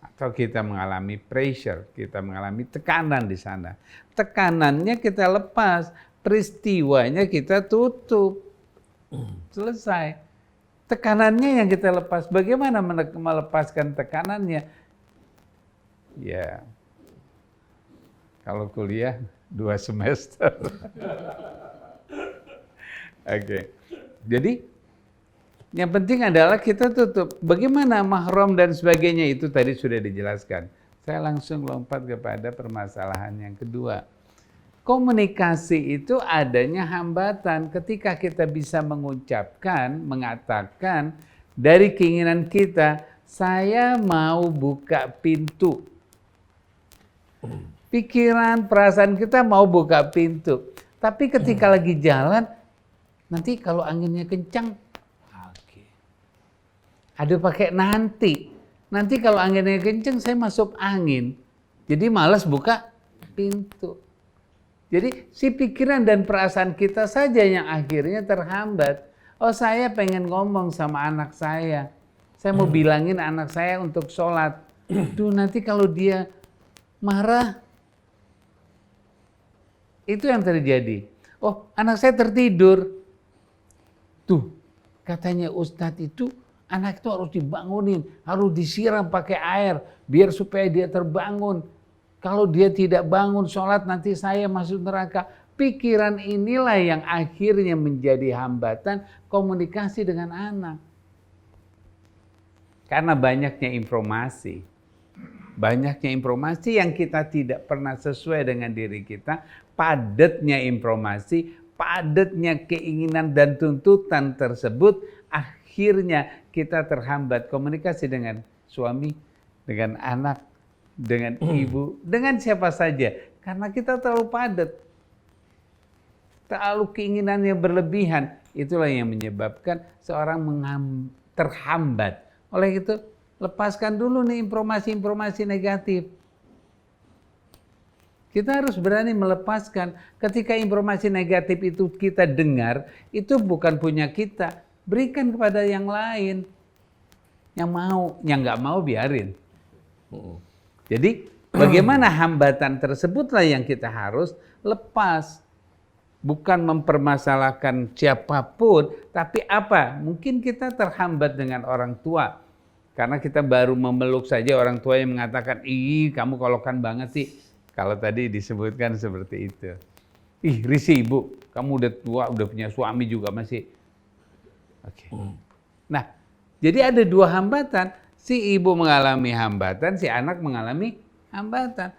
Atau kita mengalami pressure, kita mengalami tekanan di sana. Tekanannya kita lepas, peristiwanya kita tutup. Selesai. Tekanannya yang kita lepas. Bagaimana melepaskan tekanannya? Ya, kalau kuliah 2 semester. Oke. Jadi yang penting adalah kita tutup. Bagaimana mahram dan sebagainya itu tadi sudah dijelaskan. Saya langsung lompat kepada permasalahan yang kedua. Komunikasi itu adanya hambatan ketika kita bisa mengucapkan, mengatakan dari keinginan kita, saya mau buka pintu. Pikiran, perasaan kita mau buka pintu. Tapi ketika lagi jalan, nanti kalau anginnya kencang, ada pakai nanti. Nanti kalau anginnya kencang, saya masuk angin. Jadi malas buka pintu. Jadi si pikiran dan perasaan kita saja yang akhirnya terhambat. Oh, saya pengen ngomong sama anak saya. Saya mau bilangin anak saya untuk sholat. Duh, nanti kalau dia marah. Itu yang terjadi. Oh, anak saya tertidur. Tuh, katanya Ustadz itu, anak itu harus dibangunin, harus disiram pakai air, biar supaya dia terbangun. Kalau dia tidak bangun sholat, nanti saya masuk neraka. Pikiran inilah yang akhirnya menjadi hambatan komunikasi dengan anak. Karena banyaknya informasi. Banyaknya informasi yang kita tidak pernah sesuai dengan diri kita. Padatnya informasi, padatnya keinginan dan tuntutan tersebut. Akhirnya kita terhambat komunikasi dengan suami, dengan anak, dengan ibu, dengan siapa saja. Karena kita terlalu padat. Terlalu keinginannya berlebihan. Itulah yang menyebabkan seorang terhambat. Oleh itu, lepaskan dulu nih informasi-informasi negatif. Kita harus berani melepaskan. Ketika informasi negatif itu kita dengar, itu bukan punya kita. Berikan kepada yang lain. Yang mau, yang nggak mau biarin. Jadi bagaimana hambatan tersebutlah yang kita harus lepas. Bukan mempermasalahkan siapapun, tapi apa? Mungkin kita terhambat dengan orang tua. Karena kita baru memeluk saja orang tua yang mengatakan, ih kamu kolokan banget sih. Kalau tadi disebutkan seperti itu. Ih risih ibu, kamu udah tua, udah punya suami juga masih. Oke. Nah, jadi ada dua hambatan. Si ibu mengalami hambatan, si anak mengalami hambatan.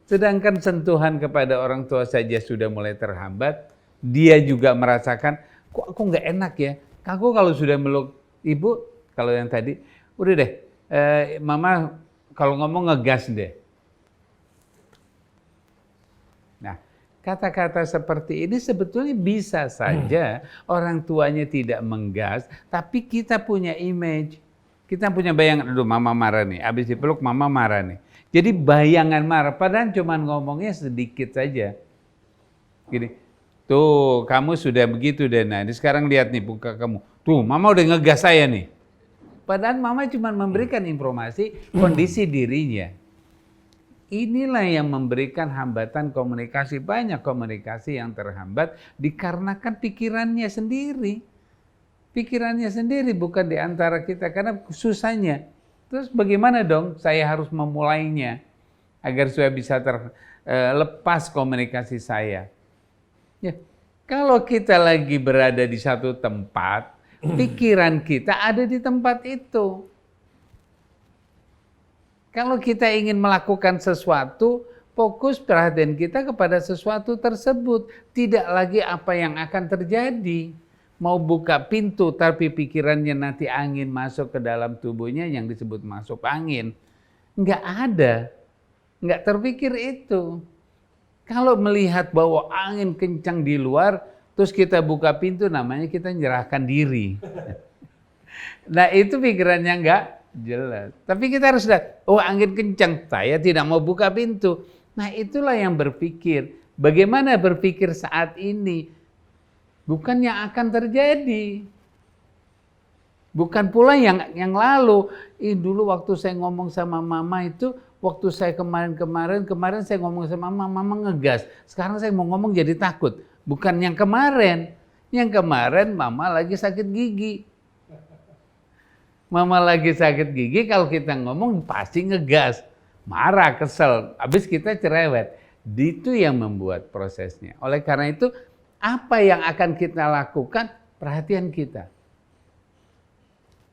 Sedangkan sentuhan kepada orang tua saja sudah mulai terhambat, dia juga merasakan, kok aku nggak enak ya. Aku kalau sudah meluk ibu, kalau yang tadi, udah deh, mama kalau ngomong ngegas deh. Nah, kata-kata seperti ini sebetulnya bisa saja orang tuanya tidak menggas, tapi kita punya image. Kita punya bayangan, aduh mama marah nih, habis dipeluk mama marah nih. Jadi bayangan marah, padahal cuma ngomongnya sedikit saja. Gini, tuh kamu sudah begitu deh, nah sekarang lihat nih buka kamu. Tuh mama udah ngegas saya nih. Padahal mama cuma memberikan informasi kondisi dirinya. Inilah yang memberikan hambatan komunikasi. Banyak komunikasi yang terhambat dikarenakan pikirannya sendiri. Pikirannya sendiri bukan di antara kita karena susahnya. Terus bagaimana dong saya harus memulainya agar supaya bisa terlepas komunikasi saya. Ya, kalau kita lagi berada di satu tempat, pikiran kita ada di tempat itu. Kalau kita ingin melakukan sesuatu, fokus perhatian kita kepada sesuatu tersebut, tidak lagi apa yang akan terjadi. Mau buka pintu tapi pikirannya nanti angin masuk ke dalam tubuhnya yang disebut masuk angin. Enggak ada. Enggak terpikir itu. Kalau melihat bahwa angin kencang di luar, terus kita buka pintu namanya kita menyerahkan diri. Nah itu pikirannya enggak jelas. Tapi kita harus lihat, oh angin kencang, saya tidak mau buka pintu. Nah itulah yang berpikir. Bagaimana berpikir saat ini? Bukan yang akan terjadi. Bukan pula yang lalu. Dulu waktu saya ngomong sama mama itu, waktu saya kemarin saya ngomong sama mama ngegas. Sekarang saya mau ngomong jadi takut. Bukan yang kemarin. Yang kemarin mama lagi sakit gigi. Mama lagi sakit gigi, kalau kita ngomong pasti ngegas. Marah, kesel. Habis kita cerewet. Itu yang membuat prosesnya. Oleh karena itu, apa yang akan kita lakukan, perhatian kita.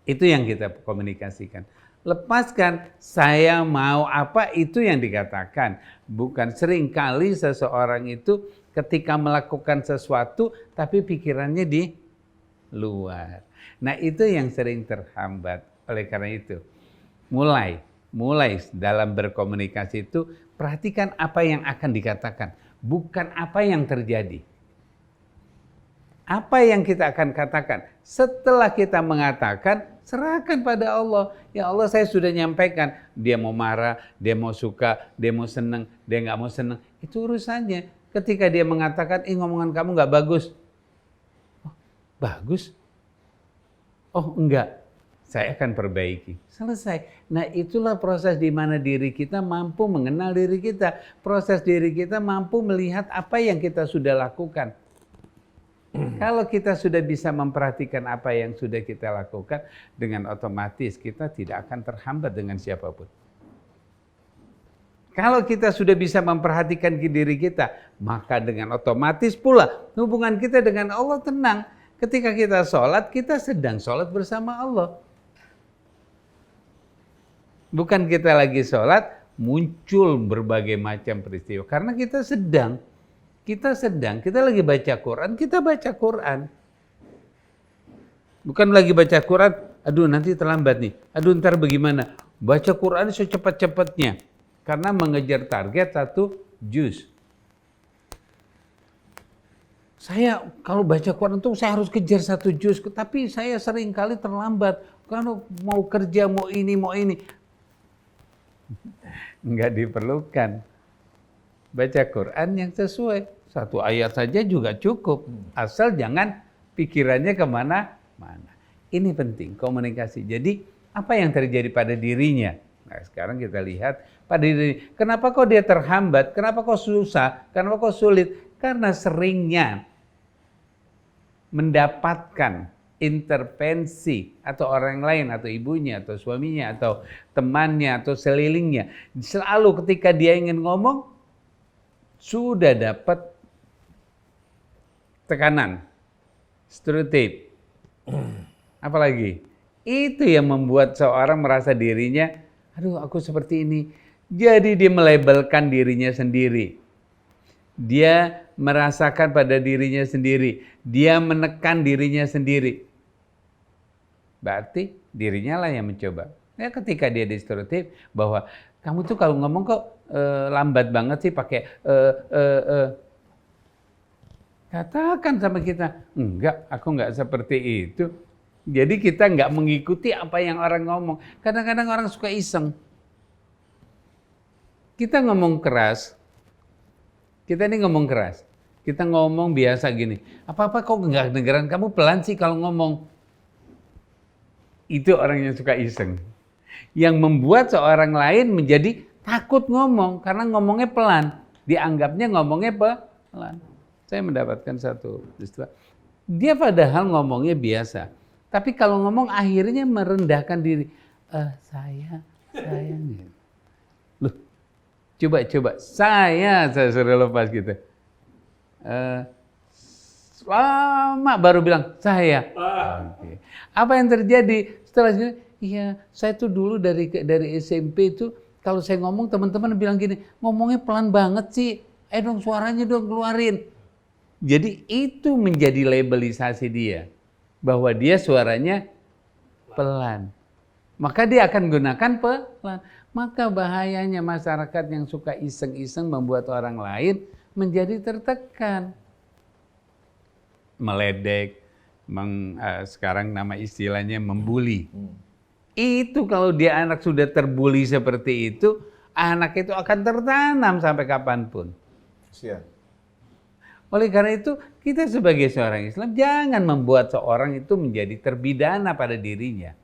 Itu yang kita komunikasikan. Lepaskan, saya mau apa, itu yang dikatakan. Bukan seringkali seseorang itu ketika melakukan sesuatu, tapi pikirannya di luar. Nah itu yang sering terhambat. Oleh karena itu, mulai dalam berkomunikasi itu, perhatikan apa yang akan dikatakan. Bukan apa yang terjadi. Apa yang kita akan katakan? Setelah kita mengatakan, serahkan pada Allah. Ya Allah, saya sudah nyampaikan. Dia mau marah, dia mau suka, dia mau senang, dia nggak mau senang. Itu urusannya. Ketika dia mengatakan, ngomongan kamu nggak bagus. Oh, bagus? Oh enggak, saya akan perbaiki. Selesai. Nah itulah proses di mana diri kita mampu mengenal diri kita. Proses diri kita mampu melihat apa yang kita sudah lakukan. Kalau kita sudah bisa memperhatikan apa yang sudah kita lakukan, dengan otomatis kita tidak akan terhambat dengan siapapun. Kalau kita sudah bisa memperhatikan diri kita, maka dengan otomatis pula hubungan kita dengan Allah tenang. Ketika kita sholat, kita sedang sholat bersama Allah. Bukan kita lagi sholat, muncul berbagai macam peristiwa. Karena kita lagi baca Quran, kita baca Quran. Bukan lagi baca Quran, aduh nanti terlambat nih, aduh ntar bagaimana. Baca Quran secepat-cepatnya, karena mengejar target 1 juz. Saya kalau baca Quran itu saya harus kejar 1 juz, tapi saya sering kali terlambat. Kalau mau kerja, mau ini. Enggak diperlukan. Baca Quran yang sesuai. 1 ayat saja juga cukup. Asal jangan pikirannya kemana-mana. Ini penting, komunikasi. Jadi apa yang terjadi pada dirinya? Nah sekarang kita lihat pada diri. Kenapa kok dia terhambat? Kenapa kok susah? Kenapa kok sulit? Karena seringnya mendapatkan intervensi atau orang lain atau ibunya atau suaminya atau temannya atau selilingnya. Selalu ketika dia ingin ngomong sudah dapat tekanan, stereotip. Apalagi itu yang membuat seorang merasa dirinya, aduh aku seperti ini. Jadi dia melabelkan dirinya sendiri. Dia merasakan pada dirinya sendiri. Dia menekan dirinya sendiri. Berarti dirinya lah yang mencoba. Ya, ketika dia distereotip bahwa kamu tuh kalau ngomong kok lambat banget sih pakai katakan sama kita, enggak, aku enggak seperti itu. Jadi kita enggak mengikuti apa yang orang ngomong. Kadang-kadang orang suka iseng. Kita ngomong keras. Kita ini ngomong keras. Kita ngomong biasa gini. Apa-apa kok enggak dengeran, kamu pelan sih kalau ngomong. Itu orang yang suka iseng. Yang membuat seorang lain menjadi takut ngomong karena ngomongnya pelan. Dianggapnya ngomongnya pelan. Saya mendapatkan satu peristiwa. Dia padahal ngomongnya biasa. Tapi kalau ngomong akhirnya merendahkan diri. Saya. Loh, coba. Saya suruh lepas gitu. Lama baru bilang, saya. Okay. Apa yang terjadi? Setelah itu, iya, saya tuh dulu dari SMP itu, kalau saya ngomong teman-teman bilang gini, ngomongnya pelan banget sih. Dong suaranya dong keluarin. Jadi itu menjadi labelisasi dia. Bahwa dia suaranya pelan. Maka dia akan gunakan pelan. Maka bahayanya masyarakat yang suka iseng-iseng membuat orang lain menjadi tertekan. Meledek, sekarang nama istilahnya membuli. Itu kalau dia anak sudah terbuli seperti itu, anak itu akan tertanam sampai kapanpun. Siap. Oleh karena itu, kita sebagai seorang Islam jangan membuat seorang itu menjadi terbidana pada dirinya.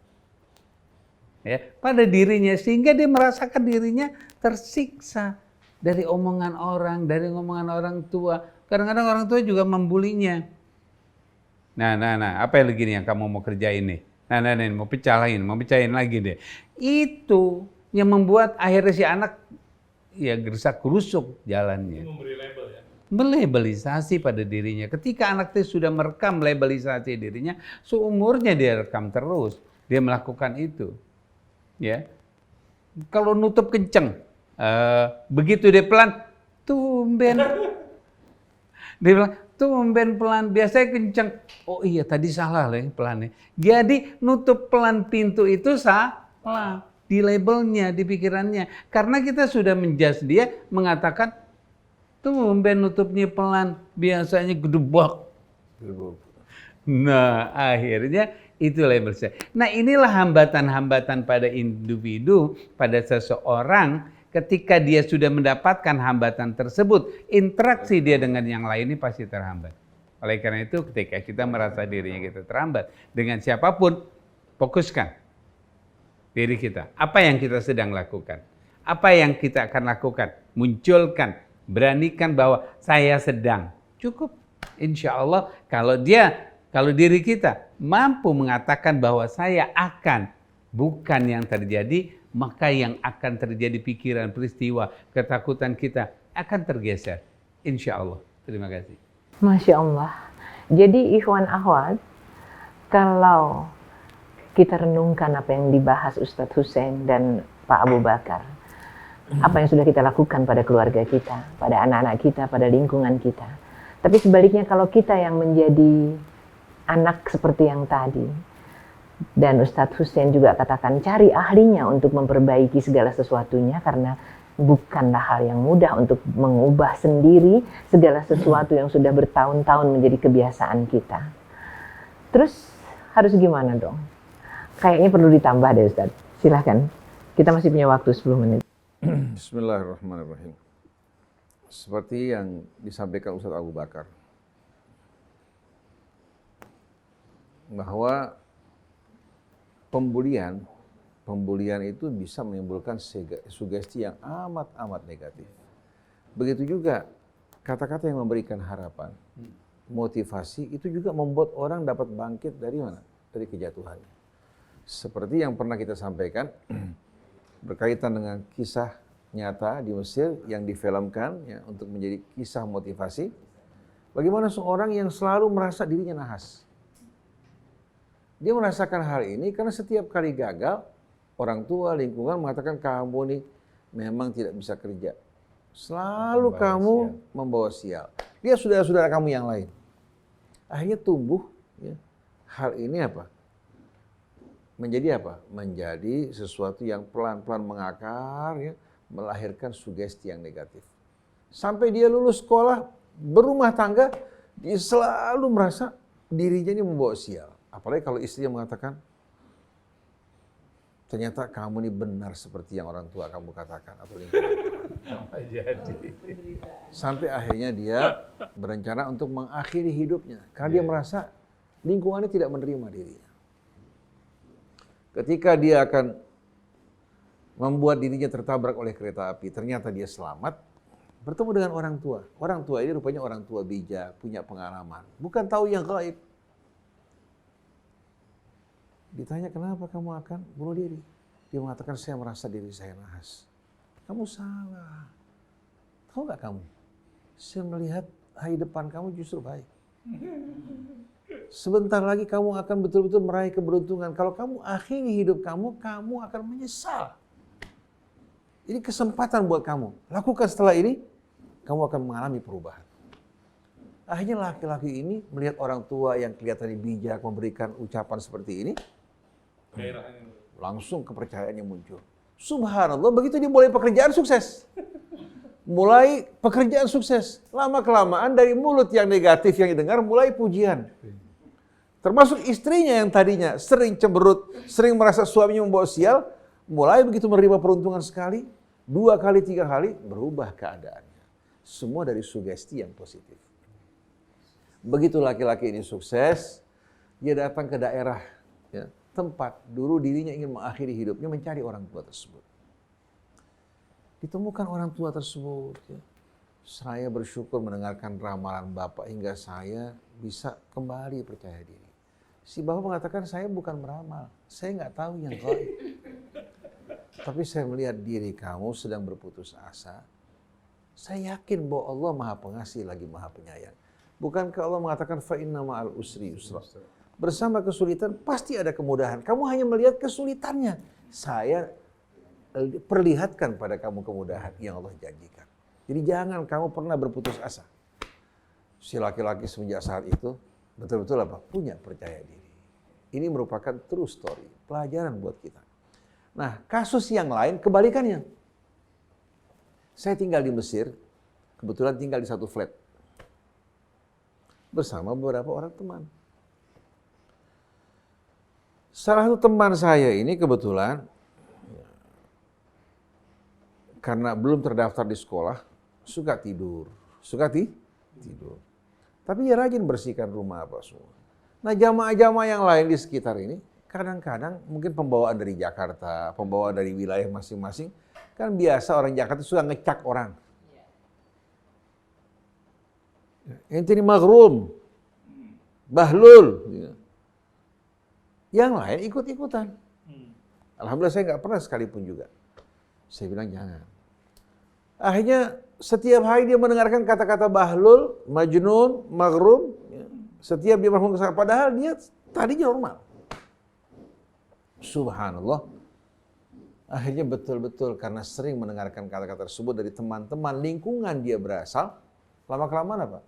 Ya, pada dirinya sehingga dia merasakan dirinya tersiksa dari omongan orang, dari omongan orang tua. Kadang-kadang orang tua juga membulinya. Nah, apa yang begini yang kamu mau kerjain nih? Nah, mau pecahin lagi deh. Itu yang membuat akhirnya si anak ya gersak-gerusuk jalannya. Memberi label ya. Melabelisasi pada dirinya. Ketika anak itu sudah merekam labelisasi dirinya, seumurnya dia rekam terus. Dia melakukan itu. Ya, kalau nutup kenceng, begitu dia pelan, tumben. Dia bilang, tumben pelan, biasanya kenceng. Oh iya, tadi salah lah pelannya. Jadi nutup pelan pintu itu salah. Di labelnya, di pikirannya. Karena kita sudah menjudge dia, mengatakan, tumben nutupnya pelan, biasanya gedebak. Nah, akhirnya itu label saya. Nah, inilah hambatan-hambatan pada individu, pada seseorang ketika dia sudah mendapatkan hambatan tersebut, interaksi dia dengan yang lain ini pasti terhambat. Oleh karena itu, ketika kita merasa dirinya kita terhambat dengan siapapun, fokuskan diri kita. Apa yang kita sedang lakukan? Apa yang kita akan lakukan? Munculkan, beranikan bahwa saya sedang. Cukup. Insya Allah kalau diri kita mampu mengatakan bahwa saya akan, bukan yang terjadi, maka yang akan terjadi pikiran, peristiwa, ketakutan kita akan tergeser. Insya Allah. Terima kasih. Masya Allah. Jadi ikhwan akhwat, kalau kita renungkan apa yang dibahas Ustadz Hussein dan Pak Abu Bakar, apa yang sudah kita lakukan pada keluarga kita, pada anak-anak kita, pada lingkungan kita. Tapi sebaliknya kalau kita yang menjadi anak seperti yang tadi, dan Ustadz Hussein juga katakan cari ahlinya untuk memperbaiki segala sesuatunya, karena bukanlah hal yang mudah untuk mengubah sendiri segala sesuatu yang sudah bertahun-tahun menjadi kebiasaan kita. Terus harus gimana dong? Kayaknya perlu ditambah deh Ustadz. Silahkan, kita masih punya waktu 10 menit. Bismillahirrahmanirrahim. Seperti yang disampaikan Ustadz Abu Bakar, bahwa pembulian itu bisa menimbulkan sugesti yang amat negatif. Begitu juga kata-kata yang memberikan harapan. motivasi itu juga membuat orang dapat bangkit dari mana? Dari kejatuhan. Seperti yang pernah kita sampaikan berkaitan dengan kisah nyata di Mesir yang difilmkan ya, untuk menjadi kisah motivasi. Bagaimana seorang yang selalu merasa dirinya nahas. Dia merasakan hal ini karena setiap kali gagal, orang tua, lingkungan mengatakan kamu nih memang tidak bisa kerja. Selalu kamu membawa sial. Dia saudara-saudara kamu yang lain. Akhirnya tumbuh ya, hal ini apa? Menjadi apa? Menjadi sesuatu yang pelan-pelan mengakar ya, melahirkan sugesti yang negatif. Sampai dia lulus sekolah, berumah tangga, dia selalu merasa dirinya ini membawa sial. Apalagi kalau istrinya mengatakan, ternyata kamu ini benar seperti yang orang tua kamu katakan. Atau sampai akhirnya dia berencana untuk mengakhiri hidupnya. Karena dia merasa lingkungannya tidak menerima dirinya. Ketika dia akan membuat dirinya tertabrak oleh kereta api, ternyata dia selamat, bertemu dengan orang tua. Orang tua ini rupanya orang tua bijak, punya pengalaman. Bukan tahu yang gaib. Ditanya, kenapa kamu akan bunuh diri? Dia mengatakan, saya merasa diri saya nahas. Kamu salah. Tahu gak kamu? Saya melihat hari depan kamu justru baik. Sebentar lagi kamu akan betul-betul meraih keberuntungan. Kalau kamu akhiri hidup kamu, kamu akan menyesal. Ini kesempatan buat kamu. Lakukan setelah ini, kamu akan mengalami perubahan. Akhirnya laki-laki ini melihat orang tua yang kelihatannya bijak memberikan ucapan seperti ini, langsung kepercayaannya muncul. Subhanallah, begitu dia mulai pekerjaan sukses. Mulai pekerjaan sukses. Lama-kelamaan dari mulut yang negatif yang didengar mulai pujian. Termasuk istrinya yang tadinya sering cemberut, sering merasa suaminya membawa sial, mulai begitu menerima peruntungan sekali, 2 kali, 3 kali, berubah keadaannya. Semua dari sugesti yang positif. Begitu laki-laki ini sukses, dia datang ke daerah, ya, tempat dulu dirinya ingin mengakhiri hidupnya, mencari orang tua tersebut. Ditemukan orang tua tersebut. Ya. Saya bersyukur mendengarkan ramalan Bapak hingga saya bisa kembali percaya diri. Si Bapak mengatakan, saya bukan meramal, saya nggak tahu yang gaib. Tapi saya melihat diri kamu sedang berputus asa. Saya yakin bahwa Allah Maha Pengasih lagi Maha Penyayang. Bukankah Allah mengatakan fa inna ma'al usri yusra? Bersama kesulitan pasti ada kemudahan. Kamu hanya melihat kesulitannya. Saya perlihatkan pada kamu kemudahan yang Allah janjikan. Jadi jangan kamu pernah berputus asa. Si laki-laki semenjak saat itu betul-betul apa? Punya percaya diri. Ini merupakan true story, pelajaran buat kita. Nah, kasus yang lain kebalikannya. Saya tinggal di Mesir, kebetulan tinggal di satu flat. Bersama beberapa orang teman. Salah satu teman saya ini kebetulan, karena belum terdaftar di sekolah, suka tidur. Tidur. Tapi dia rajin bersihkan rumah apa semua. Nah, jamaah-jamaah yang lain di sekitar ini, kadang-kadang mungkin pembawaan dari Jakarta, pembawaan dari wilayah masing-masing, kan biasa orang Jakarta suka ngecak orang. Ente ini maghrum, bahlul. Yang lain ikut-ikutan. Alhamdulillah saya nggak pernah sekalipun juga. Saya bilang jangan. Akhirnya setiap hari dia mendengarkan kata-kata bahlul, majnun, maghrum. Setiap dia berhubung kesalahan, padahal dia tadinya normal. Subhanallah. Akhirnya betul-betul karena sering mendengarkan kata-kata tersebut dari teman-teman lingkungan dia berasal, lama-kelamaan apa?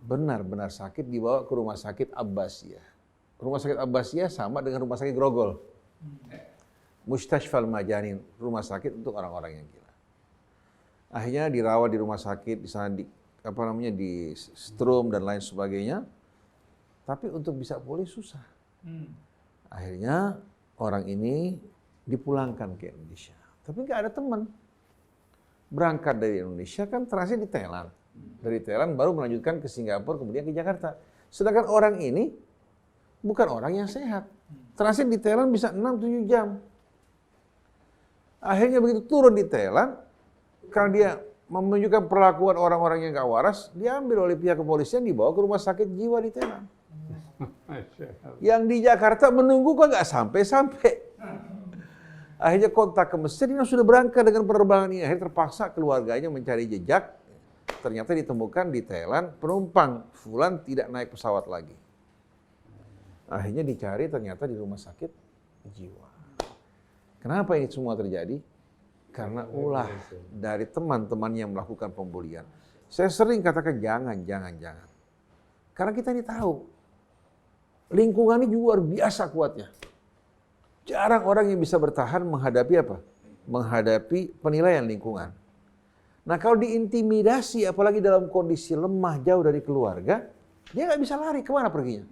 Benar-benar sakit dibawa ke rumah sakit Abbasiyah. Rumah sakit Abbasiyah sama dengan rumah sakit Grogol. Mustashfal Majanin, rumah sakit untuk orang-orang yang gila. Akhirnya dirawat di rumah sakit, di sana di strom dan lain sebagainya. Tapi untuk bisa pulih susah. Akhirnya orang ini dipulangkan ke Indonesia. Tapi nggak ada teman. Berangkat dari Indonesia kan transit di Thailand. Dari Thailand baru melanjutkan ke Singapura, kemudian ke Jakarta. Sedangkan orang ini bukan orang yang sehat. Transit di Thailand bisa 6-7 jam. Akhirnya begitu turun di Thailand, karena dia menunjukkan perlakuan orang-orang yang gak waras, diambil oleh pihak kepolisian, dibawa ke rumah sakit jiwa di Thailand. Yang di Jakarta menunggu kok nggak sampai-sampai. Akhirnya kontak ke Mesir, dia sudah berangkat dengan penerbangan ini. Akhirnya terpaksa keluarganya mencari jejak. Ternyata ditemukan di Thailand, penumpang Fulan tidak naik pesawat lagi. Akhirnya dicari ternyata di rumah sakit jiwa. Kenapa ini semua terjadi? Karena ulah dari teman-teman yang melakukan pembulian. Saya sering katakan jangan. Karena kita ini tahu, lingkungan ini luar biasa kuatnya. Jarang orang yang bisa bertahan menghadapi apa? Menghadapi penilaian lingkungan. Nah kalau diintimidasi, apalagi dalam kondisi lemah jauh dari keluarga, dia nggak bisa lari, kemana perginya?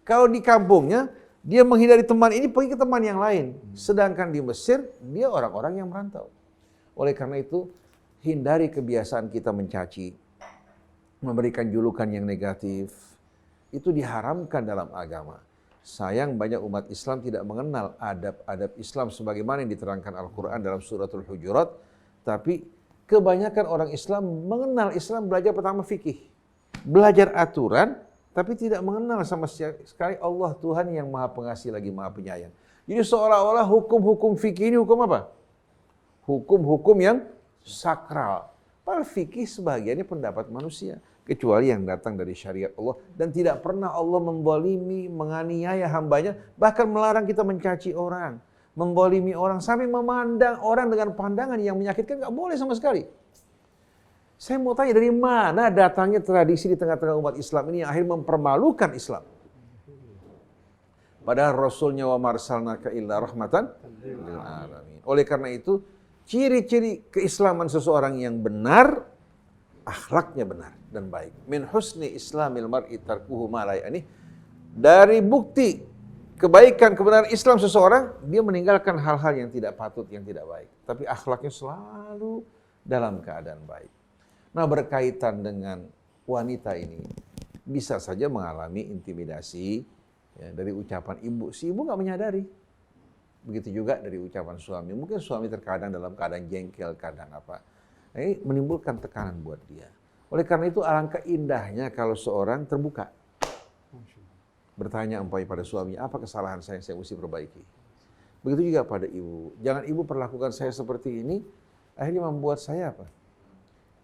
Kalau di kampungnya, dia menghindari teman ini, pergi ke teman yang lain. Sedangkan di Mesir, dia orang-orang yang merantau. Oleh karena itu, hindari kebiasaan kita mencaci, memberikan julukan yang negatif. Itu diharamkan dalam agama. Sayang banyak umat Islam tidak mengenal adab-adab Islam sebagaimana yang diterangkan Al-Quran dalam suratul Hujurat. Tapi kebanyakan orang Islam mengenal Islam, belajar pertama fikih. Belajar aturan, tapi tidak mengenal sama sekali Allah Tuhan yang Maha Pengasih lagi Maha Penyayang. Jadi seolah-olah hukum-hukum fikih ini hukum apa? Hukum-hukum yang sakral. Padahal fikih sebagiannya pendapat manusia. Kecuali yang datang dari syariat Allah. Dan tidak pernah Allah membolimi, menganiaya hambanya. Bahkan melarang kita mencaci orang. Membolimi orang. Sampai memandang orang dengan pandangan yang menyakitkan. Nggak boleh sama sekali. Saya mau tanya dari mana datangnya tradisi di tengah-tengah umat Islam ini yang akhirnya mempermalukan Islam. Padahal Rasulnya wa marsalnaka illa rahmatan lil alamin. Oleh karena itu, ciri-ciri keislaman seseorang yang benar, akhlaknya benar dan baik. Min husni islamil mar'i tarkuhu ma la ya'ni. Dari bukti kebaikan kebenaran Islam seseorang, dia meninggalkan hal-hal yang tidak patut, yang tidak baik. Tapi akhlaknya selalu dalam keadaan baik. Nah, berkaitan dengan wanita ini, bisa saja mengalami intimidasi ya, dari ucapan ibu. Si ibu nggak menyadari. Begitu juga dari ucapan suami. Mungkin suami terkadang dalam keadaan jengkel, kadang apa. Nah, ini menimbulkan tekanan buat dia. Oleh karena itu alangkah indahnya kalau seorang terbuka. Bertanya umpamanya pada suaminya, apa kesalahan saya yang saya mesti perbaiki. Begitu juga pada ibu. Jangan ibu perlakukan saya seperti ini, akhirnya membuat saya apa?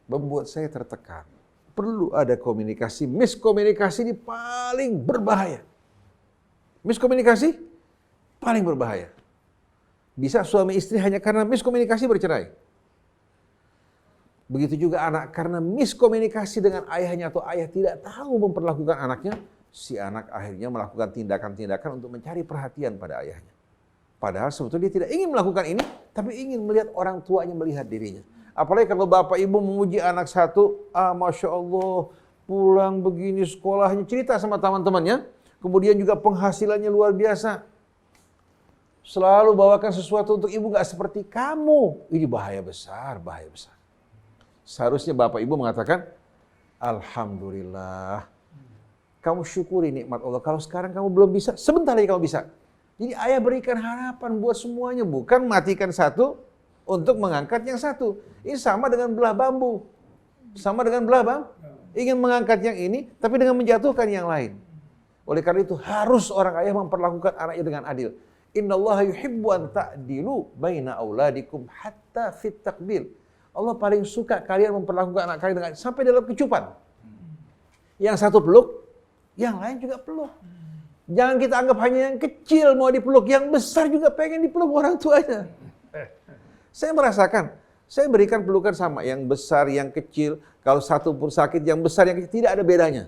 Membuat saya tertekan. Perlu ada komunikasi. Miskomunikasi ini paling berbahaya. Miskomunikasi paling berbahaya. Bisa suami istri hanya karena miskomunikasi bercerai. Begitu juga anak karena miskomunikasi dengan ayahnya atau ayah tidak tahu memperlakukan anaknya, si anak akhirnya melakukan tindakan-tindakan untuk mencari perhatian pada ayahnya. Padahal sebetulnya dia tidak ingin melakukan ini, tapi ingin melihat orang tuanya melihat dirinya. Apalagi kalau bapak ibu memuji anak satu, Masya Allah, pulang begini sekolahnya, cerita sama teman-temannya, kemudian juga penghasilannya luar biasa. Selalu bawakan sesuatu untuk ibu, gak seperti kamu. Ini bahaya besar, bahaya besar. Seharusnya bapak ibu mengatakan, Alhamdulillah, kamu syukuri nikmat Allah. Kalau sekarang kamu belum bisa, sebentar lagi kamu bisa. Jadi ayah berikan harapan buat semuanya, bukan matikan satu untuk mengangkat yang satu. Ini sama dengan belah bambu. Sama dengan belah bambu. Ingin mengangkat yang ini, tapi dengan menjatuhkan yang lain. Oleh karena itu, harus orang ayah memperlakukan anaknya dengan adil. Innallaha yuhibbu an ta'dilu baina auladikum hatta fit takbil. Allah paling suka kalian memperlakukan anak kalian dengan sampai dalam kecupan. Yang satu peluk, yang lain juga peluk. Jangan kita anggap hanya yang kecil mau dipeluk, yang besar juga pengen dipeluk orang tuanya. Saya merasakan, saya berikan pelukan sama, yang besar, yang kecil. Kalau satu pun sakit, yang besar, yang kecil, tidak ada bedanya.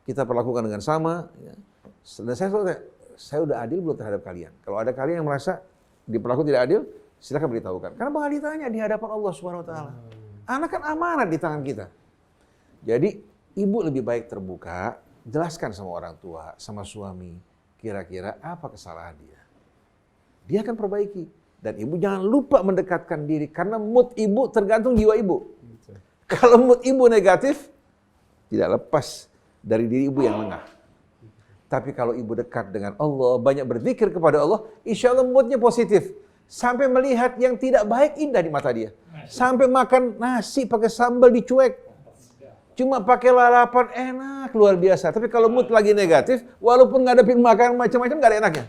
Kita perlakukan dengan sama. Dan saya udah adil belum terhadap kalian. Kalau ada kalian yang merasa diperlakukan tidak adil, silakan beritahukan. Karena bakal ditanya di hadapan Allah Subhanahu Wa Taala. Anak kan amanat di tangan kita. Jadi ibu lebih baik terbuka, jelaskan sama orang tua, sama suami, kira-kira apa kesalahan dia. Dia akan perbaiki. Dan ibu jangan lupa mendekatkan diri, karena mood ibu tergantung jiwa ibu. Kalau mood ibu negatif, tidak lepas dari diri ibu yang lengah. Tapi kalau ibu dekat dengan Allah, banyak berzikir kepada Allah, insya Allah moodnya positif. Sampai melihat yang tidak baik indah di mata dia. Sampai makan nasi pakai sambal dicuek. Cuma pakai lalapan enak luar biasa. Tapi kalau mood lagi negatif, walaupun ngadepin makan macam-macam nggak ada enaknya.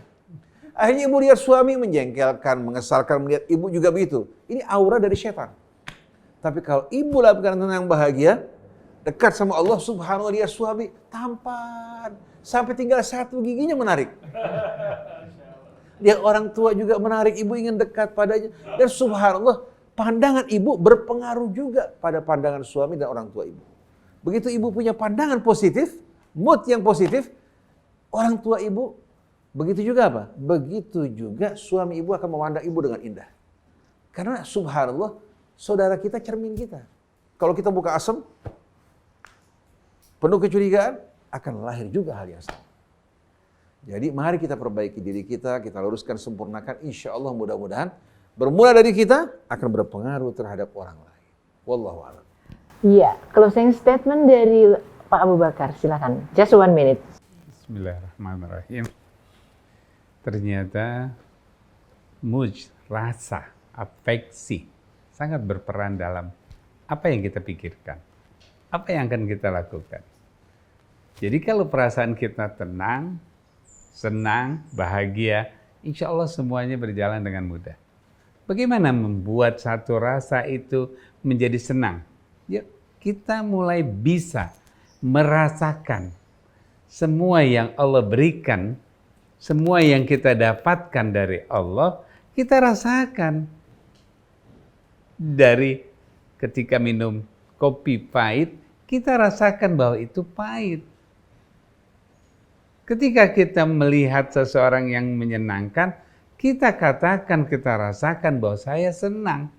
Akhirnya ibu lihat suami menjengkelkan, mengesalkan, melihat ibu juga begitu. Ini aura dari setan. Tapi kalau ibu lakukan tenang bahagia, dekat sama Allah subhanahu wa ta'ala, suami tampan. Sampai tinggal satu giginya menarik. Dia orang tua juga menarik, ibu ingin dekat padanya. Dan subhanallah, pandangan ibu berpengaruh juga pada pandangan suami dan orang tua ibu. Begitu ibu punya pandangan positif, mood yang positif, orang tua ibu, begitu juga apa? Begitu juga suami ibu akan memandang ibu dengan indah. Karena subhanallah, saudara kita cermin kita. Kalau kita buka asam, penuh kecurigaan, akan lahir juga hal yang sama. Jadi mari kita perbaiki diri kita luruskan, sempurnakan, insya Allah mudah-mudahan bermula dari kita akan berpengaruh terhadap orang lain. Wallahu a'lam. Iya, closing statement dari Pak Abu Bakar, silakan. Just 1 minute. Bismillahirrahmanirrahim. Ternyata rasa, afeksi sangat berperan dalam apa yang kita pikirkan, apa yang akan kita lakukan. Jadi kalau perasaan kita tenang, senang, bahagia, insya Allah semuanya berjalan dengan mudah. Bagaimana membuat satu rasa itu menjadi senang? Yuk, kita mulai bisa merasakan semua yang Allah berikan, semua yang kita dapatkan dari Allah, kita rasakan. Dari ketika minum kopi pahit, kita rasakan bahwa itu pahit. Ketika kita melihat seseorang yang menyenangkan, kita katakan, kita rasakan bahwa saya senang.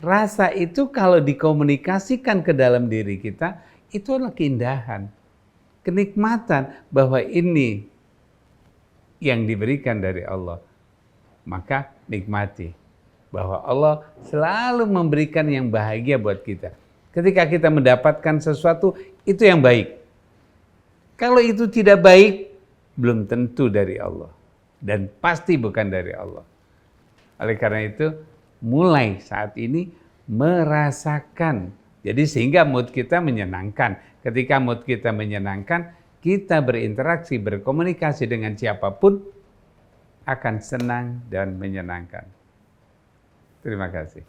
Rasa itu kalau dikomunikasikan ke dalam diri kita, itu adalah keindahan, kenikmatan bahwa ini yang diberikan dari Allah. Maka nikmati bahwa Allah selalu memberikan yang bahagia buat kita. Ketika kita mendapatkan sesuatu, itu yang baik. Kalau itu tidak baik, belum tentu dari Allah. Dan pasti bukan dari Allah. Oleh karena itu, mulai saat ini merasakan. Jadi sehingga mood kita menyenangkan. Ketika mood kita menyenangkan, kita berinteraksi, berkomunikasi dengan siapapun, akan senang dan menyenangkan. Terima kasih.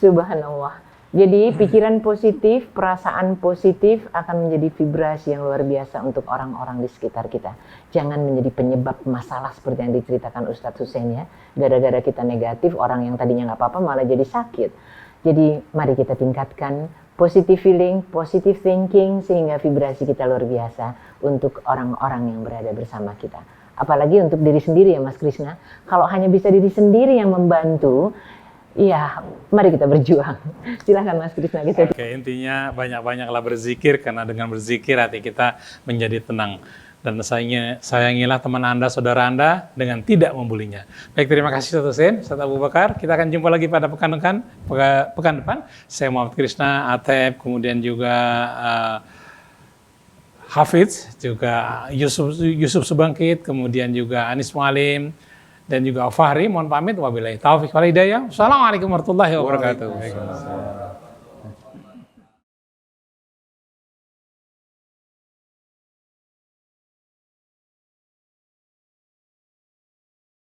Subhanallah. Jadi pikiran positif, perasaan positif akan menjadi vibrasi yang luar biasa untuk orang-orang di sekitar kita. Jangan menjadi penyebab masalah seperti yang diceritakan Ustadz Hussein ya. Gara-gara kita negatif, orang yang tadinya nggak apa-apa malah jadi sakit. Jadi mari kita tingkatkan positive feeling, positive thinking, sehingga vibrasi kita luar biasa untuk orang-orang yang berada bersama kita. Apalagi untuk diri sendiri ya Mas Krishna. Kalau hanya bisa diri sendiri yang membantu, ya, mari kita berjuang. Silahkan Mas Krishna. Oke, intinya banyak-banyaklah berzikir, karena dengan berzikir hati kita menjadi tenang. Dan sayangilah teman Anda, saudara Anda dengan tidak membulinya. Baik, terima kasih Ustadz Hussein, Ustadz Abu Bakar. Kita akan jumpa lagi pada pekan depan. Saya Muhammad Krishna, Atep, kemudian juga Hafiz, juga Yusuf Subangkit, kemudian juga Anis Mualim, dan juga Fahri. Mohon pamit, wabillahi taufiq wal hidayah. Assalamualaikum warahmatullahi wabarakatuh.